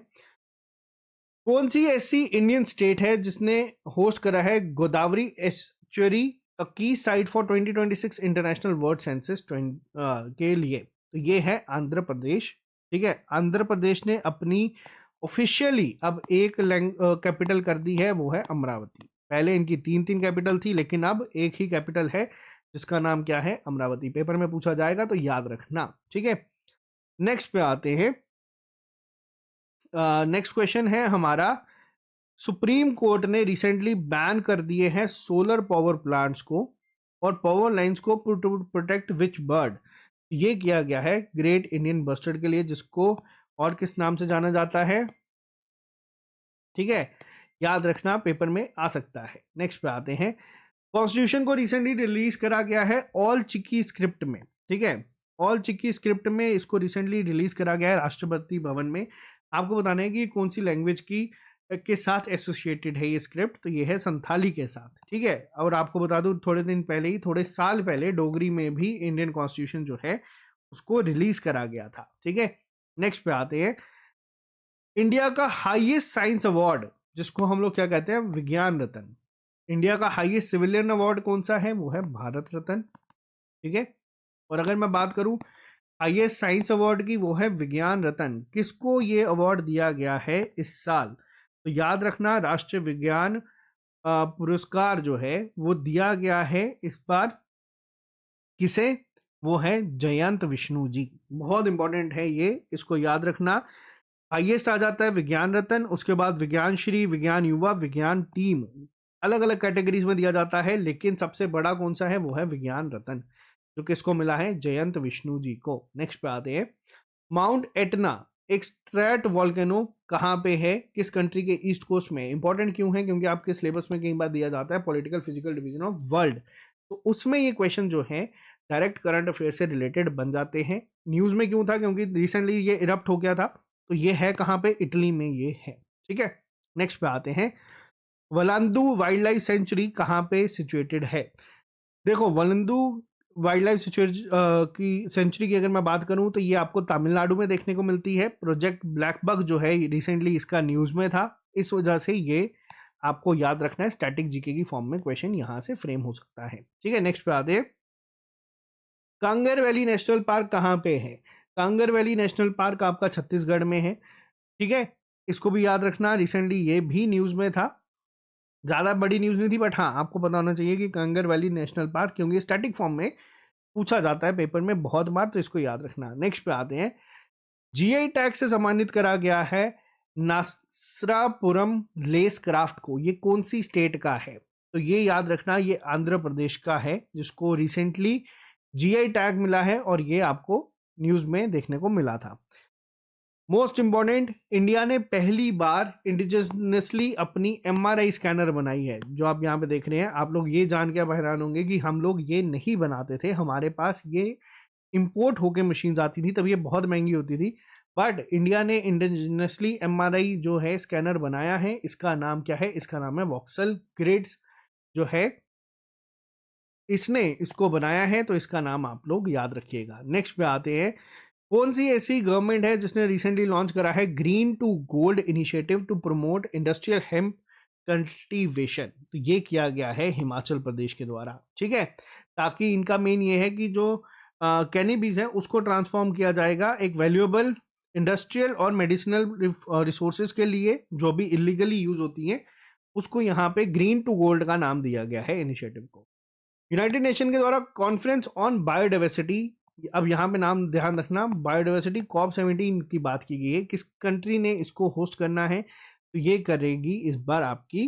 कौन सी ऐसी इंडियन स्टेट है जिसने होस्ट करा है गोदावरी एस्चुरी अ की site for 2026 international world census के लिए? तो ये है आंध्र प्रदेश। ठीक है। आंध्र प्रदेश ने अपनी ऑफिशियली अब एक कैपिटल कर दी है, वो है अमरावती। पहले इनकी 3 कैपिटल थी, लेकिन अब एक ही कैपिटल है जिसका नाम क्या है? अमरावती। पेपर में पूछा जाएगा तो याद रखना। ठीक है। नेक्स्ट पे आते हैं। नेक्स्ट क्वेश्चन है हमारा, सुप्रीम कोर्ट ने रिसेंटली बैन कर दिए हैं सोलर पावर प्लांट्स को और पावर लाइंस को टू प्रोटेक्ट विच बर्ड? ये किया गया है ग्रेट इंडियन बस्टर्ड के लिए, जिसको और किस नाम से जाना जाता है? ठीक है। याद रखना, पेपर में आ सकता है। नेक्स्ट पे आते हैं। कॉन्स्टिट्यूशन को रिसेंटली रिलीज करा गया है ऑल चिकी स्क्रिप्ट में। ठीक है। ऑल चिकी स्क्रिप्ट में इसको रिसेंटली रिलीज करा गया है राष्ट्रपति भवन में। आपको बताना है कि कौन सी लैंग्वेज की के साथ एसोसिएटेड है ये स्क्रिप्ट? तो ये है संथाली के साथ। ठीक है। और आपको बता दूं, थोड़े दिन पहले ही, थोड़े साल पहले, डोगरी में भी इंडियन कॉन्स्टिट्यूशन जो है उसको रिलीज करा गया था। ठीक है। नेक्स्ट पे आते हैं। इंडिया का हाईएस्ट साइंस अवार्ड, जिसको हम लोग क्या कहते हैं? विज्ञान रत्न। इंडिया का हाईएस्ट सिविलियन अवार्ड कौन सा है? वो है भारत रत्न। ठीक है। और अगर मैं बात करूं हाईएस्ट साइंस अवार्ड की, वो है विज्ञान रत्न। किसको ये अवार्ड दिया गया है इस साल? तो याद रखना, राष्ट्रीय विज्ञान पुरस्कार जो है वो दिया गया है इस बार किसे? वो है जयंत विष्णु जी। बहुत इंपॉर्टेंट है ये, इसको याद रखना। हाईएस्ट आ जाता है विज्ञान रत्न, उसके बाद विज्ञान श्री, विज्ञान युवा, विज्ञान टीम, अलग अलग कैटेगरीज में दिया जाता है, लेकिन सबसे बड़ा कौन सा है? वो है विज्ञान रत्न, जो किसको मिला है? जयंत विष्णु जी को। नेक्स्ट पे आते हैं। माउंट एटना एक स्ट्रेट वॉल्केनो कहाँ पे है? किस कंट्री के ईस्ट कोस्ट में? इंपॉर्टेंट क्यों है? क्योंकि आपके सिलेबस में कई बार दिया जाता है political physical division of world, तो उसमें ये क्वेश्चन जो है डायरेक्ट करंट अफेयर से रिलेटेड बन जाते हैं। न्यूज में क्यों था? क्योंकि रिसेंटली ये इरप्ट हो गया था। तो ये है कहाँ पे? इटली में ये है। ठीक है। नेक्स्ट पे आते हैं। वलांदू वाइल्ड लाइफ सेंचुरी कहाँ पे सिचुएटेड है? देखो वलंदू वाइल्ड लाइफ की सेंचुरी की अगर मैं बात करूं तो ये आपको तमिलनाडु में देखने को मिलती है। प्रोजेक्ट ब्लैक बक जो है रिसेंटली इसका न्यूज में था, इस वजह से ये आपको याद रखना है। स्टैटिक जीके की फॉर्म में क्वेश्चन यहां से फ्रेम हो सकता है। ठीक है। नेक्स्ट पे आते हैं। कांगर वैली नेशनल पार्क कहाँ पे है? कांगर वैली नेशनल पार्क आपका छत्तीसगढ़ में है। ठीक है। इसको भी याद रखना, रिसेंटली ये भी न्यूज में था। ज़्यादा बड़ी न्यूज़ नहीं थी, बट हाँ आपको पता होना चाहिए कि कांगर वैली नेशनल पार्क, क्योंकि स्टैटिक फॉर्म में पूछा जाता है पेपर में बहुत बार, तो इसको याद रखना। नेक्स्ट पे आते हैं। जीआई टैग से सम्मानित करा गया है नासरापुरम लेस क्राफ्ट को, ये कौन सी स्टेट का है? तो ये याद रखना, ये आंध्र प्रदेश का है, जिसको रिसेंटली जीआई टैग मिला है और ये आपको न्यूज में देखने को मिला था। मोस्ट इंपॉर्टेंट, इंडिया ने पहली बार इंडिजिनसली अपनी एमआरआई स्कैनर बनाई है, जो आप यहाँ पे देख रहे हैं। आप लोग ये जान के अब हैरान होंगे कि हम लोग ये नहीं बनाते थे, हमारे पास ये इंपोर्ट होके मशीन्स आती थी, तब ये बहुत महंगी होती थी। बट इंडिया ने इंडिजिनसली एमआरआई जो है स्कैनर बनाया है। इसका नाम क्या है? इसका नाम है वॉक्सल ग्रिड्स जो है, इसने इसको बनाया है, तो इसका नाम आप लोग याद रखिएगा। नेक्स्ट पे आते हैं, कौन सी ऐसी गवर्नमेंट है जिसने रिसेंटली लॉन्च करा है green to gold initiative to promote industrial hemp cultivation? तो ये किया गया है हिमाचल प्रदेश के द्वारा, ठीक है। ताकि इनका मेन ये है कि जो कैनिबीज है उसको ट्रांसफॉर्म किया जाएगा एक वैल्यूएबल इंडस्ट्रियल और मेडिसिनल रिसोर्सेज के लिए, जो भी इलीगली यूज होती हैं, उसको यहाँ पे ग्रीन टू गोल्ड का नाम दिया गया है इनिशिएटिव को। यूनाइटेड नेशन के द्वारा कॉन्फ्रेंस ऑन बायोडाइवर्सिटी, अब यहाँ पे नाम ध्यान रखना, बायोडाइवर्सिटी COP17 की बात की गई है। किस कंट्री ने इसको होस्ट करना है? तो ये करेगी इस बार आपकी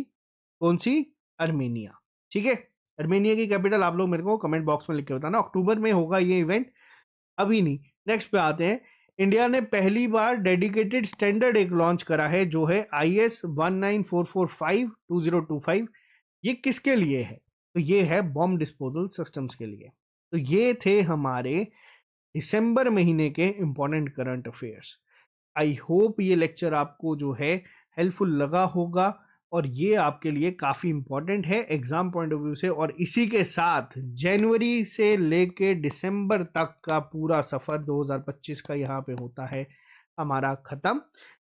कौन सी? अर्मेनिया, ठीक है। अर्मेनिया की कैपिटल आप लोग मेरे को कमेंट बॉक्स में लिख के बताना। अक्टूबर में होगा ये इवेंट, अभी नहीं। नेक्स्ट पे आते हैं, इंडिया ने पहली बार डेडिकेटेड स्टैंडर्ड एक लॉन्च करा है, जो है IS 19445-2025। ये किसके लिए है? तो ये है बॉम्ब डिस्पोजल सिस्टम्स के लिए। तो ये थे हमारे दिसंबर महीने के important current affairs. I hope ये लेक्चर आपको जो है हेल्पफुल लगा होगा, और ये आपके लिए काफ़ी इंपॉर्टेंट है एग्जाम पॉइंट ऑफ व्यू से। और इसी के साथ जनवरी से लेके दिसंबर तक का पूरा सफ़र 2025 का यहाँ पे होता है हमारा ख़त्म।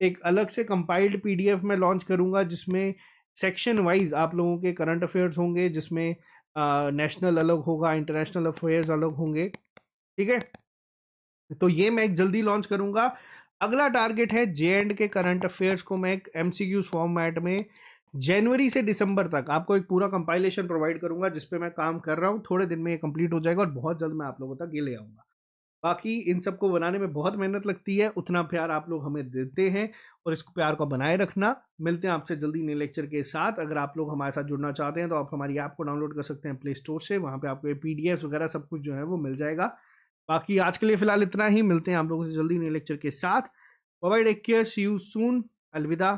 एक अलग से कंपाइल्ड PDF में लॉन्च करूँगा, जिसमें सेक्शन वाइज आप लोगों के करंट अफेयर्स होंगे, जिसमें नेशनल अलग होगा, इंटरनेशनल अफेयर्स अलग होंगे, ठीक है। तो ये मैं एक जल्दी लॉन्च करूंगा। अगला टारगेट है JND के करंट अफेयर्स को मैं एक MCQs फॉर्मेट में जनवरी से दिसंबर तक आपको एक पूरा कंपाइलेशन प्रोवाइड करूंगा, जिसपे मैं काम कर रहा हूँ। थोड़े दिन में ये कंप्लीट हो जाएगा और बहुत जल्द मैं आप लोगों तक ये ले आऊँगा। बाकी इन सबको बनाने में बहुत मेहनत लगती है, उतना प्यार आप लोग हमें देते हैं, और इस प्यार को बनाए रखना। मिलते हैं आपसे जल्दी नए लेक्चर के साथ। अगर आप लोग हमारे साथ जुड़ना चाहते हैं तो आप हमारी ऐप को डाउनलोड कर सकते हैं प्ले स्टोर से, वहाँ पे आपको ये PDFs वगैरह सब कुछ जो है वो मिल जाएगा। बाकी आज के लिए फिलहाल इतना ही, मिलते हैं आप लोगों से जल्दी नए लेक्चर के साथ। Bye bye, take care, see you soon, अलविदा।